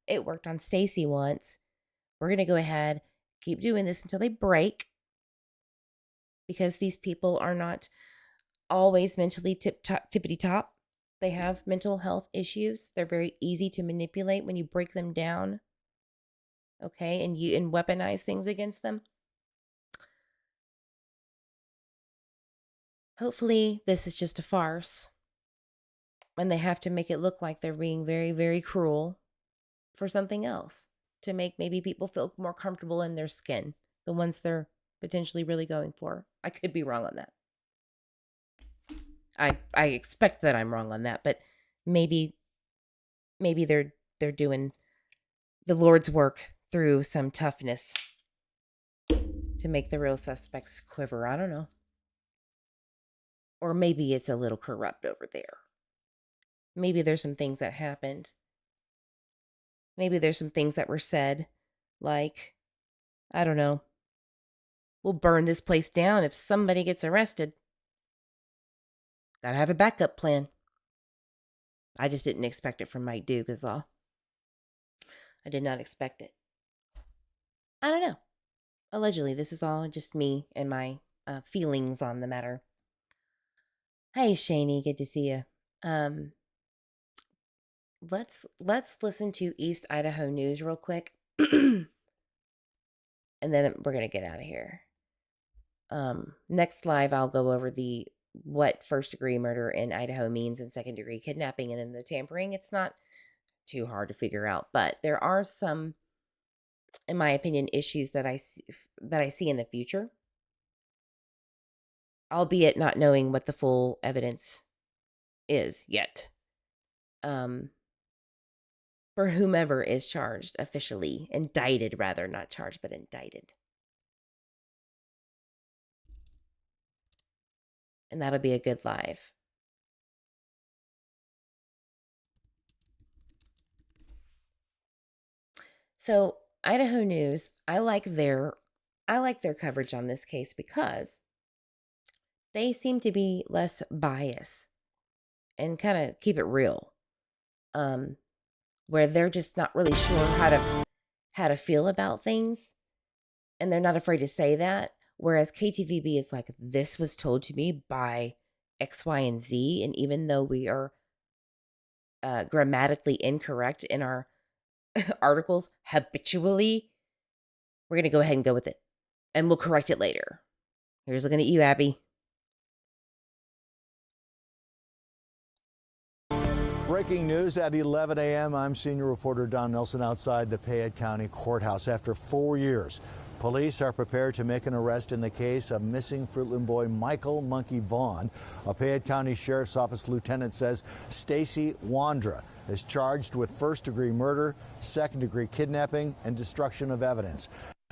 it worked on Stacey once. We're going to go ahead, keep doing this until they break, because these people are not always mentally tippity top. They have mental health issues. They're very easy to manipulate when you break them down. Okay, and weaponize things against them. Hopefully this is just a farce, and they have to make it look like they're being very, very cruel for something else, to make maybe people feel more comfortable in their skin, the ones they're potentially really going for. I could be wrong on that. I expect that I'm wrong on that, but maybe they're doing the Lord's work through some toughness to make the real suspects quiver. I don't know. Or maybe it's a little corrupt over there. Maybe there's some things that happened. Maybe there's some things that were said, like, I don't know, we'll burn this place down if somebody gets arrested. Gotta have a backup plan. I just didn't expect it from Mike Duke is all. I did not expect it. I don't know. Allegedly, this is all just me and my feelings on the matter. Hey, Shani, good to see you. Let's listen to East Idaho news real quick, and then we're gonna get out of here. Next live, I'll go over what first degree murder in Idaho means and second degree kidnapping, and then the tampering. It's not too hard to figure out, but there are some, in my opinion, issues that I see in the future, albeit not knowing what the full evidence is yet. For whomever is charged officially, indicted rather, not charged, but indicted. And that'll be a good live. So Idaho News, I like their coverage on this case because they seem to be less biased and kind of keep it real. Where they're just not really sure how to feel about things, and they're not afraid to say that. Whereas KTVB is like, this was told to me by X, Y, and Z, and even though we are grammatically incorrect in our articles habitually, we're going to go ahead and go with it, and we'll correct it later. Here's looking at you, Abby. Breaking news at 11 a.m. I'm senior reporter Don Nelson outside the Payette County Courthouse. After 4 years, police are prepared to make an arrest in the case of missing Fruitland boy Michael Monkey Vaughan. A Payette County Sheriff's Office lieutenant says Stacey Wandra is charged with first-degree murder, second-degree kidnapping, and destruction of evidence.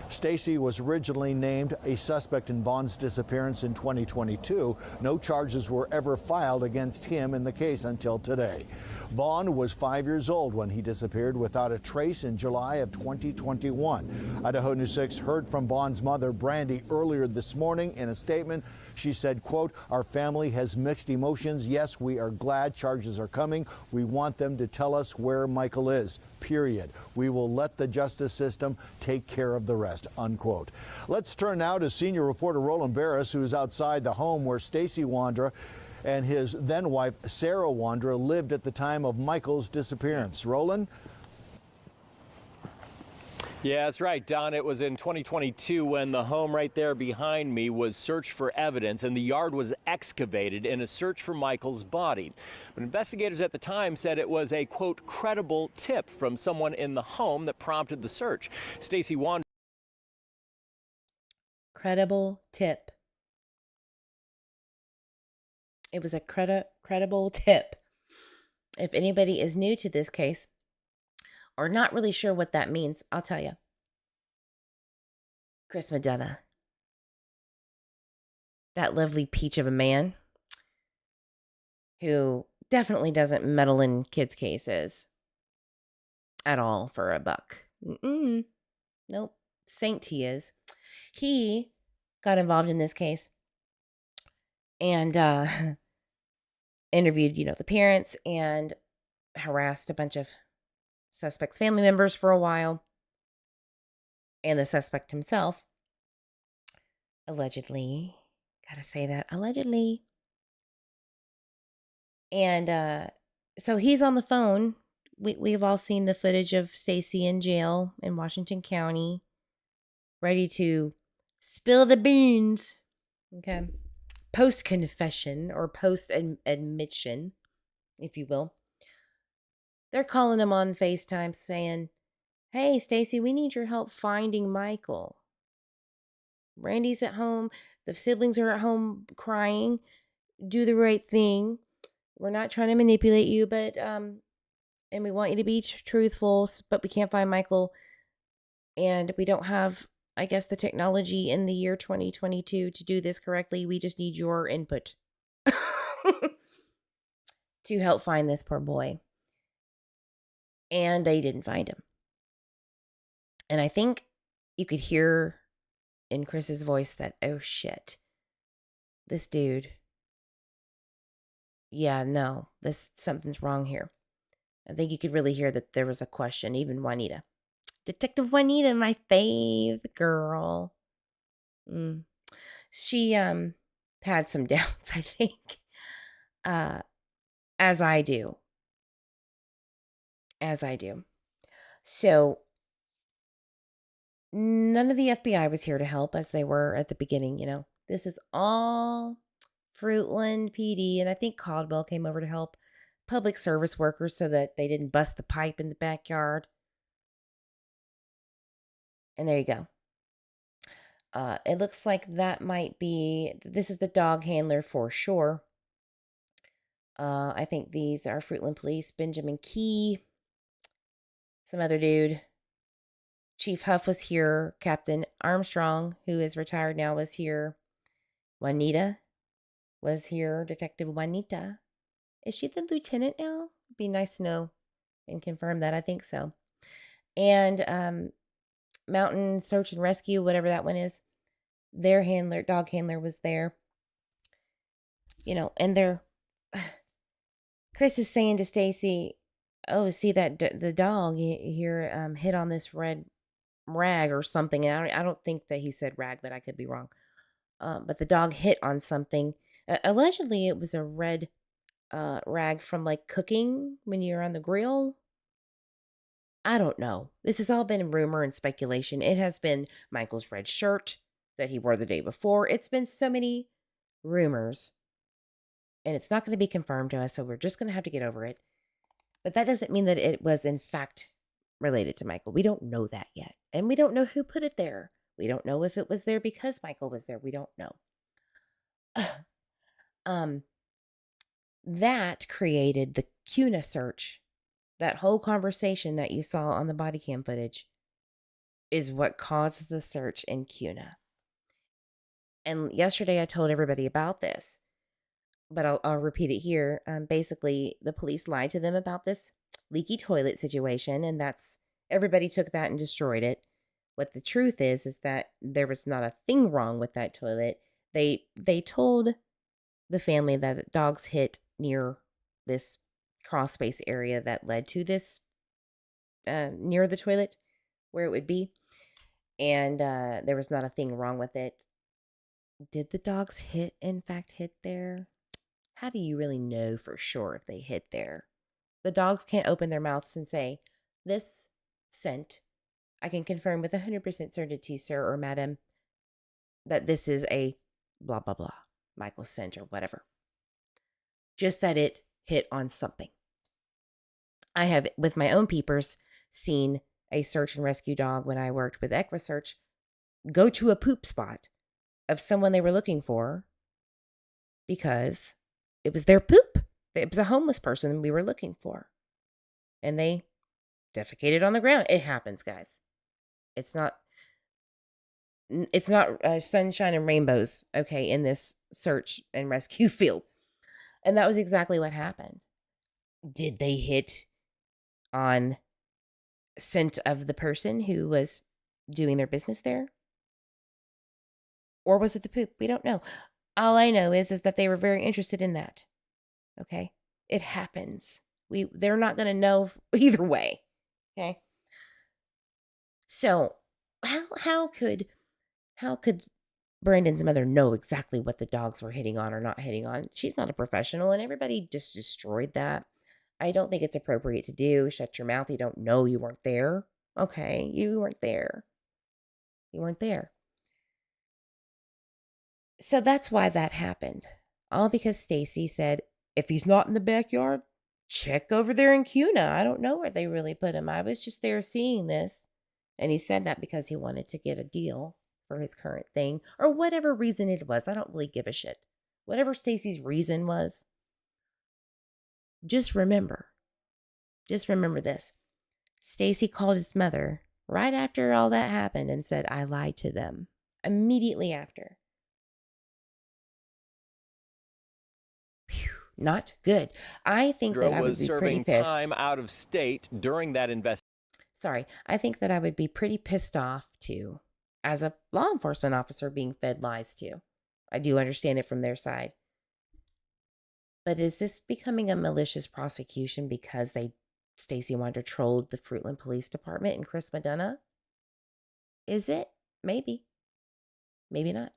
Stacey was originally named a suspect in Vaughan's disappearance in 2022. No charges were ever filed against him in the case until today. Vaughan was 5 years old when he disappeared without a trace in July of 2021. Idaho News 6 heard from Vaughan's mother, Brandy, earlier this morning. In a statement, she said, quote, "Our family has mixed emotions. Yes, we are glad charges are coming. We want them to tell us where Michael is, period. We will let the justice system take care of the rest," unquote. Let's turn now to senior reporter Roland Barris, who is outside the home where Stacey Wandra and his then-wife Sarah Wandra lived at the time of Michael's disappearance. Roland? Yeah, that's right, Don. It was in 2022 when the home right there behind me was searched for evidence and the yard was excavated in a search for Michael's body. But investigators at the time said it was a, quote, credible tip from someone in the home that prompted the search. Stacey Wandra. Credible tip. It was a credible tip. If anybody is new to this case or not really sure what that means, I'll tell you. Chris Medina, that lovely peach of a man who definitely doesn't meddle in kids' cases at all for a buck. Nope. Saint he is. He got involved in this case and interviewed, the parents and harassed a bunch of suspect's family members for a while. And the suspect himself, allegedly, gotta say that, allegedly. And so he's on the phone. We've all seen the footage of Stacey in jail in Washington County, ready to spill the beans. Okay. Post-confession or post-admission, if you will. They're calling him on FaceTime saying, "Hey, Stacey, we need your help finding Michael. Randy's at home. The siblings are at home crying. Do the right thing. We're not trying to manipulate you, but and we want you to be truthful, but we can't find Michael. And we don't have, I guess, the technology in the year 2022 to do this correctly. We just need your input to help find this poor boy." And they didn't find him. And I think you could hear in Chris's voice that, oh shit, this dude, yeah, no, something's wrong here. I think you could really hear that there was a question. Even Juanita, Detective Juanita, my fave girl. She had some doubts, I think, as I do. So none of the FBI was here to help as they were at the beginning. This is all Fruitland PD, and I think Caldwell came over to help, public service workers, so that they didn't bust the pipe in the backyard. And there you go. It looks like this is the dog handler for sure. I think these are Fruitland Police, Benjamin Key, some other dude. Chief Huff was here. Captain Armstrong, who is retired now, was here. Juanita was here. Detective Juanita. Is she the lieutenant now? It'd be nice to know and confirm that. I think so. And Mountain Search and Rescue, whatever that one is, their dog handler was there. And Chris is saying to Stacey, "Oh, see that the dog here hit on this red rag or something." And I don't think that he said rag, but I could be wrong. But the dog hit on something. Allegedly, it was a red rag from like cooking when you're on the grill. I don't know. This has all been rumor and speculation. It has been Michael's red shirt that he wore the day before. It's been so many rumors. And it's not going to be confirmed to us, so we're just going to have to get over it. But that doesn't mean that it was in fact related to Michael. We don't know that yet. And we don't know who put it there. We don't know if it was there because Michael was there. We don't know. That created the CUNA search. That whole conversation that you saw on the body cam footage is what caused the search in CUNA. And yesterday I told everybody about this, but I'll repeat it here. Basically, the police lied to them about this leaky toilet situation, and everybody took that and destroyed it. What the truth is that there was not a thing wrong with that toilet. They told the family that dogs hit near this crawl space area that led to this near the toilet where it would be, and there was not a thing wrong with it. Did the dogs in fact hit there? How do you really know for sure if they hit there? The dogs can't open their mouths and say, this scent, I can confirm with 100% certainty, sir or madam, that this is a blah, blah, blah, Michael's scent or whatever. Just that it hit on something. I have, with my own peepers, seen a search and rescue dog when I worked with EquiSearch go to a poop spot of someone they were looking for because it was their poop. It was a homeless person we were looking for. And they defecated on the ground. It happens, guys. It's not sunshine and rainbows, okay, in this search and rescue field. And that was exactly what happened. Did they hit on scent of the person who was doing their business there? Or was it the poop? We don't know. All I know is that they were very interested in that. Okay? It happens. They're not going to know either way. Okay? So, how could Brandon's mother know exactly what the dogs were hitting on or not hitting on? She's not a professional, and everybody just destroyed that. I don't think it's appropriate to do. Shut your mouth. You don't know. You weren't there. Okay, you weren't there. You weren't there. So that's why that happened. All because Stacey said, if he's not in the backyard, check over there in CUNA. I don't know where they really put him. I was just there seeing this. And he said that because he wanted to get a deal for his current thing, or whatever reason it was. I don't really give a shit. Whatever Stacey's reason was, just remember this. Stacey called his mother right after all that happened and said, I lied to them. Immediately after. Phew, not good. I think that I would be pretty pissed. Time out of state during that investigation. Sorry, I think that I would be pretty pissed off too, as a law enforcement officer being fed lies too. I do understand it from their side. But is this becoming a malicious prosecution because Stacey Wander trolled the Fruitland Police Department and Chris Madonna? Is it? Maybe. Maybe not.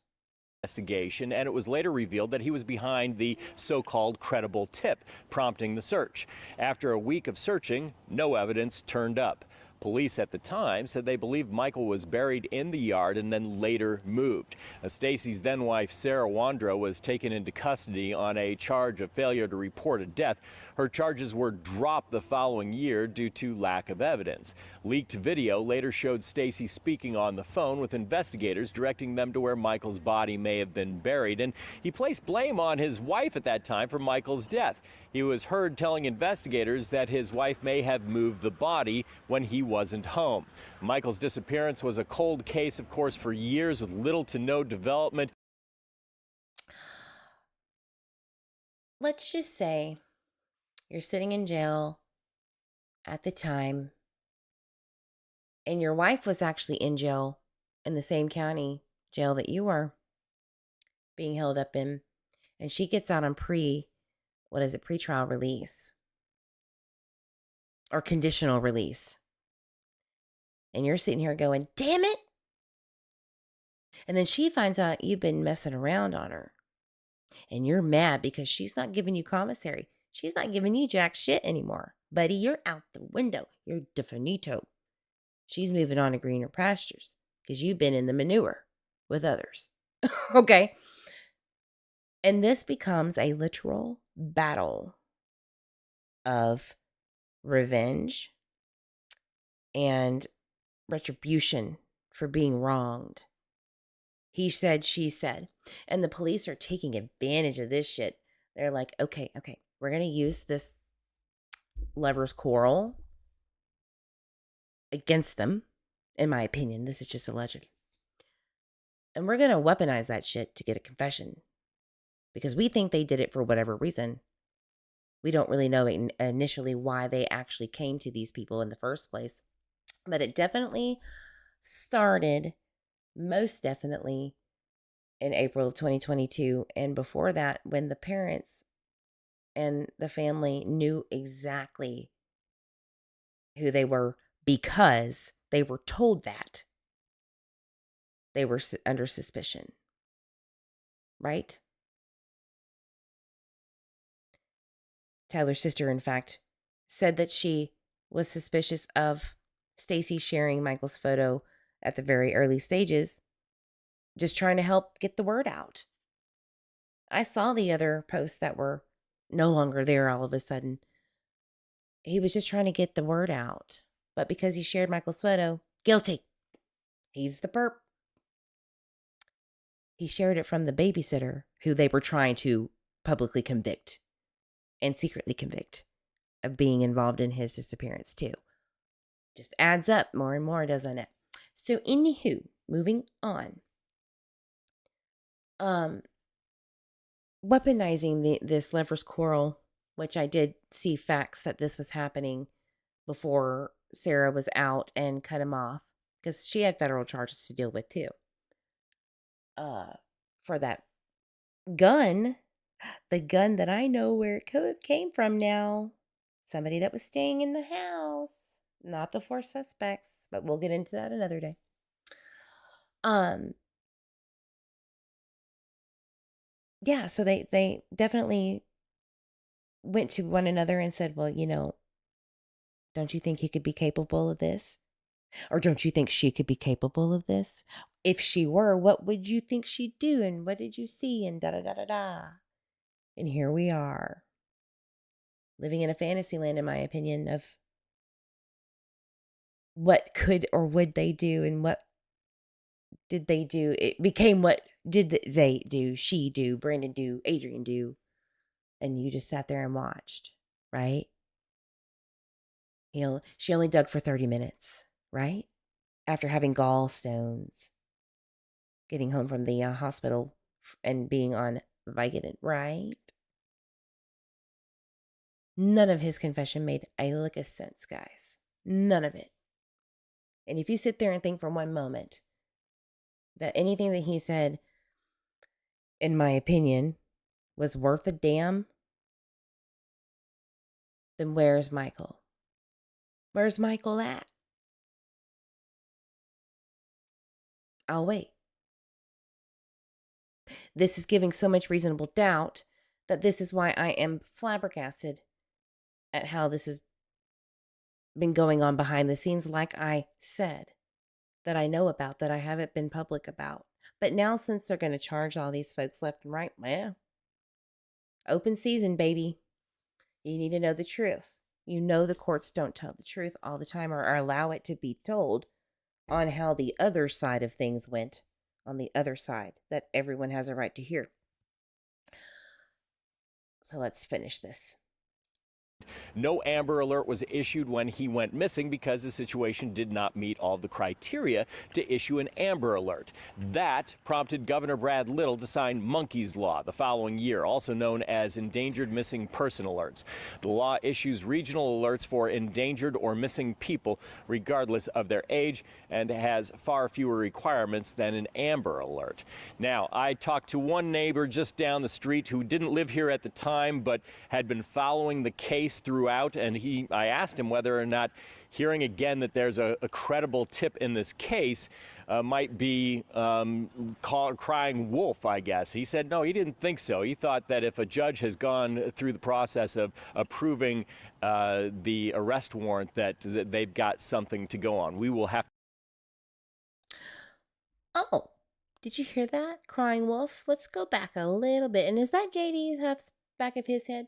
Investigation, and it was later revealed that he was behind the so-called credible tip, prompting the search. After a week of searching, no evidence turned up. Police at the time said they believed Michael was buried in the yard and then later moved. Stacey's then-wife, Sarah Wandra, was taken into custody on a charge of failure to report a death. Her charges were dropped the following year due to lack of evidence. Leaked video later showed Stacey speaking on the phone with investigators, directing them to where Michael's body may have been buried, and he placed blame on his wife at that time for Michael's death. He was heard telling investigators that his wife may have moved the body when he wasn't home. Michael's disappearance was a cold case, of course, for years with little to no development. Let's just say you're sitting in jail at the time, and your wife was actually in jail in the same county jail that you were being held up in, and she gets out on pretrial release or conditional release. And you're sitting here going, damn it. And then she finds out you've been messing around on her. And you're mad because she's not giving you commissary. She's not giving you jack shit anymore. Buddy, you're out the window. You're definito. She's moving on to greener pastures because you've been in the manure with others. Okay. And this becomes a literal battle of revenge and retribution for being wronged. He said, she said. And the police are taking advantage of this shit. They're like, okay, we're going to use this lover's quarrel against them. In my opinion, this is just alleged. And we're going to weaponize that shit to get a confession. Because we think they did it for whatever reason. We don't really know initially why they actually came to these people in the first place. But it definitely started, most definitely, in April of 2022. And before that, when the parents and the family knew exactly who they were because they were told that they were under suspicion. Right? Tyler's sister, in fact, said that she was suspicious of Stacey sharing Michael's photo at the very early stages, just trying to help get the word out. I saw the other posts that were no longer there all of a sudden. He was just trying to get the word out. But because he shared Michael's photo, guilty. He's the perp. He shared it from the babysitter who they were trying to publicly convict and secretly convict of being involved in his disappearance too. Just adds up more and more, doesn't it? So anywho, moving on. Weaponizing this lover's quarrel, which I did see facts that this was happening before Sarah was out and cut him off because she had federal charges to deal with too. For that gun, the gun that I know where it came from now. Somebody that was staying in the house, not the 4 suspects, but we'll get into that another day. Yeah, so they definitely went to one another and said, well, don't you think he could be capable of this? Or don't you think she could be capable of this? If she were, what would you think she'd do? And what did you see? And da-da-da-da-da. And here we are, living in a fantasy land, in my opinion, of what could or would they do and what did they do. It became what did they do, she do, Brandon do, Adrian do. And you just sat there and watched, right? She only dug for 30 minutes, right? After having gallstones, getting home from the hospital and being on Vicodin, right? None of his confession made a lick of sense, guys. None of it. And if you sit there and think for one moment that anything that he said, in my opinion, was worth a damn, then where's Michael? Where's Michael at? I'll wait. This is giving so much reasonable doubt that this is why I am flabbergasted at how this has been going on behind the scenes, like I said, that I know about, that I haven't been public about. But now, since they're going to charge all these folks left and right, well, open season, baby. You need to know the truth. You know the courts don't tell the truth all the time or allow it to be told on how the other side of things went, on the other side that everyone has a right to hear. So let's finish this. No Amber Alert was issued when he went missing because the situation did not meet all of the criteria to issue an Amber Alert. That prompted Governor Brad Little to sign Monkey's Law the following year, also known as Endangered Missing Person Alerts. The law issues regional alerts for endangered or missing people, regardless of their age, and has far fewer requirements than an Amber Alert. Now, I talked to one neighbor just down the street who didn't live here at the time, but had been following the case throughout, and I asked him whether or not hearing again that there's a credible tip in this case might be crying wolf, I guess. He said no, he didn't think so. He thought that if a judge has gone through the process of approving the arrest warrant, that they've got something to go on. We will have. Oh, did you hear that? Crying wolf? Let's go back a little bit. And is that JD Huff's back of his head?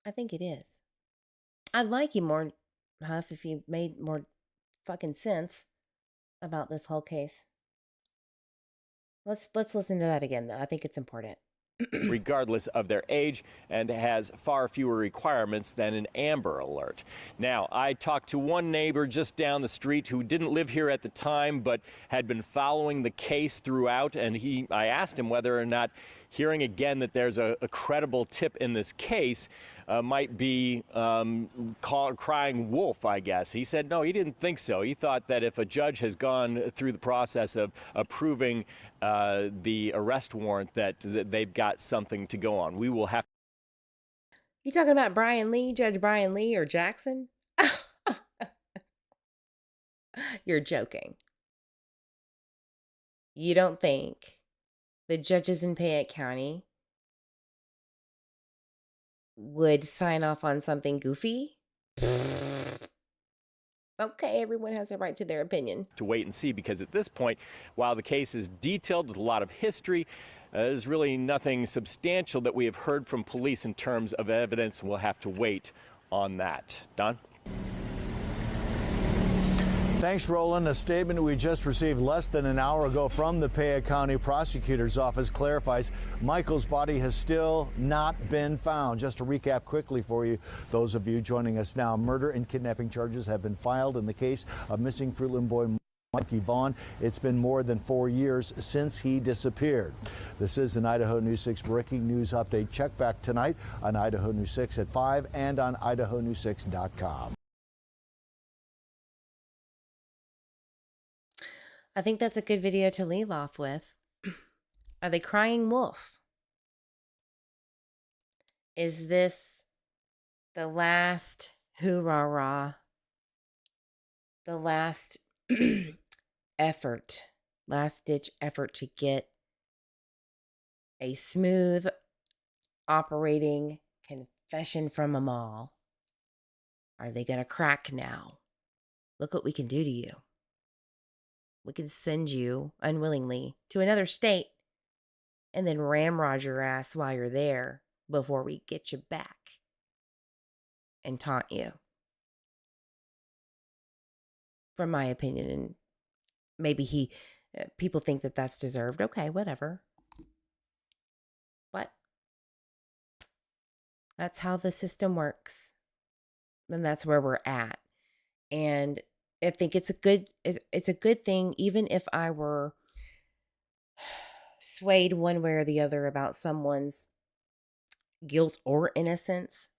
I think it is. I'd like you more, Huff, if you made more fucking sense about this whole case. Let's listen to that again, though. I think it's important. Regardless of their age, and has far fewer requirements than an Amber Alert. Now, I talked to one neighbor just down the street who didn't live here at the time, but had been following the case throughout, and I asked him whether or not hearing again that there's a credible tip in this case might be crying wolf, I guess. He said no, he didn't think so. He thought that if a judge has gone through the process of approving the arrest warrant, that they've got something to go on. We will have. You talking about Brian Lee, Judge Brian Lee, or Jackson? You're joking. You don't think the judges in Fayette County would sign off on something goofy? Okay, everyone has a right to their opinion. To wait and see, because at this point, while the case is detailed with a lot of history, there's really nothing substantial that we have heard from police in terms of evidence, and we'll have to wait on that. Don? Thanks, Roland. A statement we just received less than an hour ago from the Fayette County Prosecutor's Office clarifies Michael's body has still not been found. Just to recap quickly for you, those of you joining us now, murder and kidnapping charges have been filed in the case of missing Fruitland boy Vaughan. It's been more than 4 years since he disappeared. This is an Idaho News 6 breaking news update. Check back tonight on Idaho News 6 at 5 and on idahonews6.com. I think that's a good video to leave off with. Are they crying wolf? Is this the last hoorah, the last effort, last ditch effort to get a smooth operating confession from them all? Are they going to crack now? Look what we can do to you. We can send you unwillingly to another state and then ramrod your ass while you're there before we get you back and taunt you. From my opinion, and maybe people think that that's deserved. Okay, whatever. But that's how the system works. And that's where we're at. And I think it's a good thing, even if I were swayed one way or the other about someone's guilt or innocence.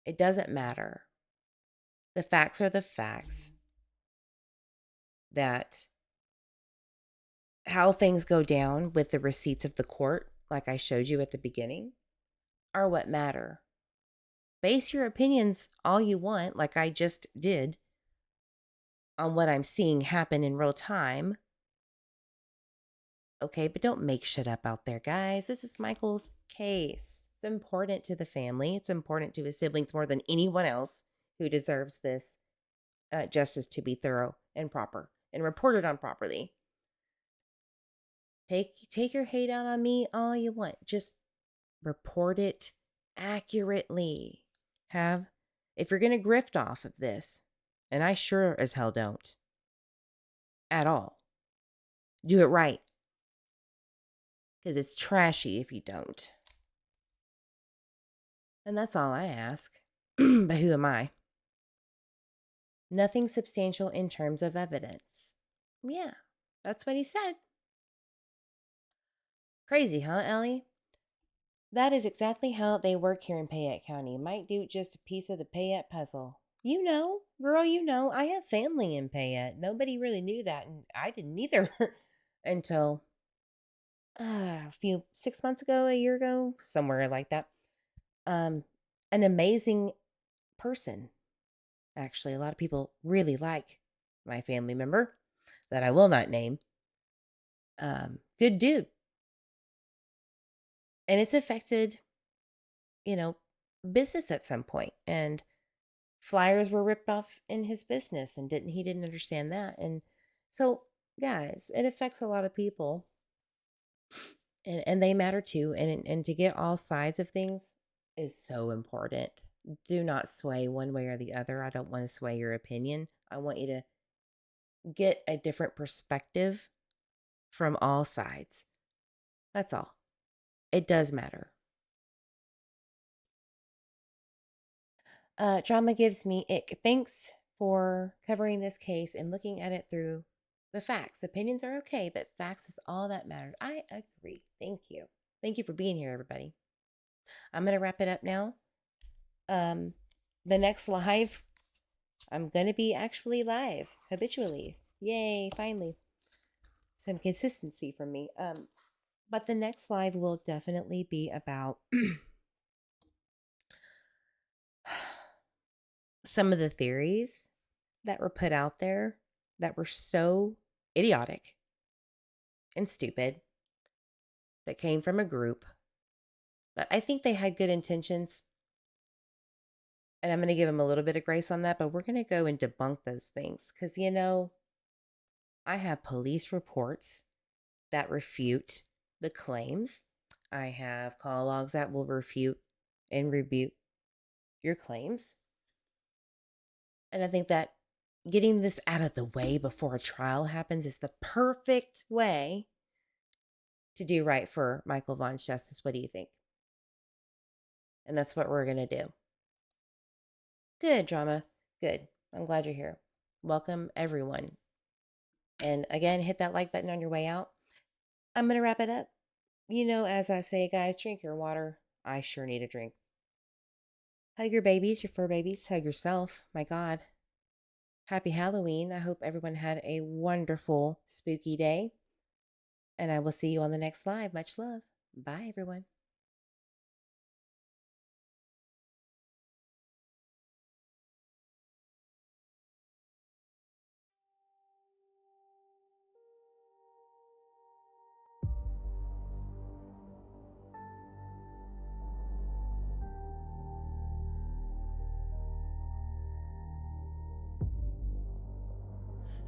It doesn't matter. The facts are the facts. That how things go down with the receipts of the court, like I showed you at the beginning, are what matter. Base your opinions all you want, like I just did, on what I'm seeing happen in real time. Okay, but don't make shit up out there, guys. This is Michael's case. It's important to the family. It's important to his siblings more than anyone else who deserves this justice to be thorough and proper and reported on properly. Take your hate out on me all you want. Just report it accurately. If you're going to grift off of this, and I sure as hell don't. At all. Do it right. Because it's trashy if you don't. And that's all I ask. But who am I? Nothing substantial in terms of evidence. Yeah, that's what he said. Crazy, huh, Ellie? That is exactly how they work here in Fayette County. Might do just a piece of the Fayette puzzle. You know, girl, you know, I have family in Fayette. Nobody really knew that, and I didn't either until 6 months ago, a year ago, somewhere like that. An amazing person. Actually, a lot of people really like my family member that I will not name. Good dude. And it's affected, business at some point. And flyers were ripped off in his business, and he didn't understand that. And so, guys, it affects a lot of people. And they matter too. And to get all sides of things is so important. do not sway one way or the other. I don't want to sway your opinion. I want you to get a different perspective from all sides. That's all. It does matter. Drama gives me ick. Thanks for covering this case and looking at it through the facts. Opinions are okay, but facts is all that matters. I agree. Thank you. Thank you for being here, everybody. I'm going to wrap it up now. The next live, I'm going to be actually live habitually. Yay, finally. Some consistency from me. But the next live will definitely be about some of the theories that were put out there that were so idiotic and stupid that came from a group. But I think they had good intentions. And I'm going to give them a little bit of grace on that. But we're going to go and debunk those things. Because, you know, I have police reports that refute the claims. I have call logs that will refute and rebuke your claims. And I think that getting this out of the way before a trial happens is the perfect way to do right for Michael Vaughan's justice. What do you think? And that's what we're going to do. Good, Drama. Good. I'm glad you're here. Welcome, everyone. And again, hit that like button on your way out. I'm going to wrap it up. You know, as I say, guys, drink your water. I sure need a drink. Hug your babies, your fur babies. Hug yourself. My God. Happy Halloween. I hope everyone had a wonderful, spooky day. And I will see you on the next live. Much love. Bye, everyone.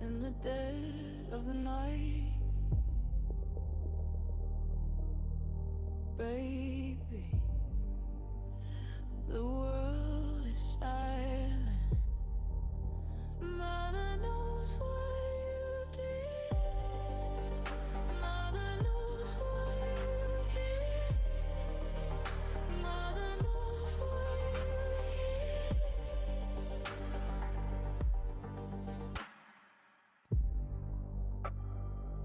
In the dead of the night, baby, the world is silent. Mother knows what you did. Mother knows what you did. Mother knows what you did.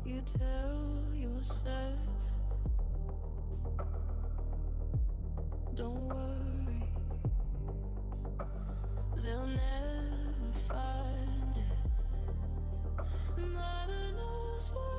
You tell yourself, don't worry, they'll never find it. Mother knows what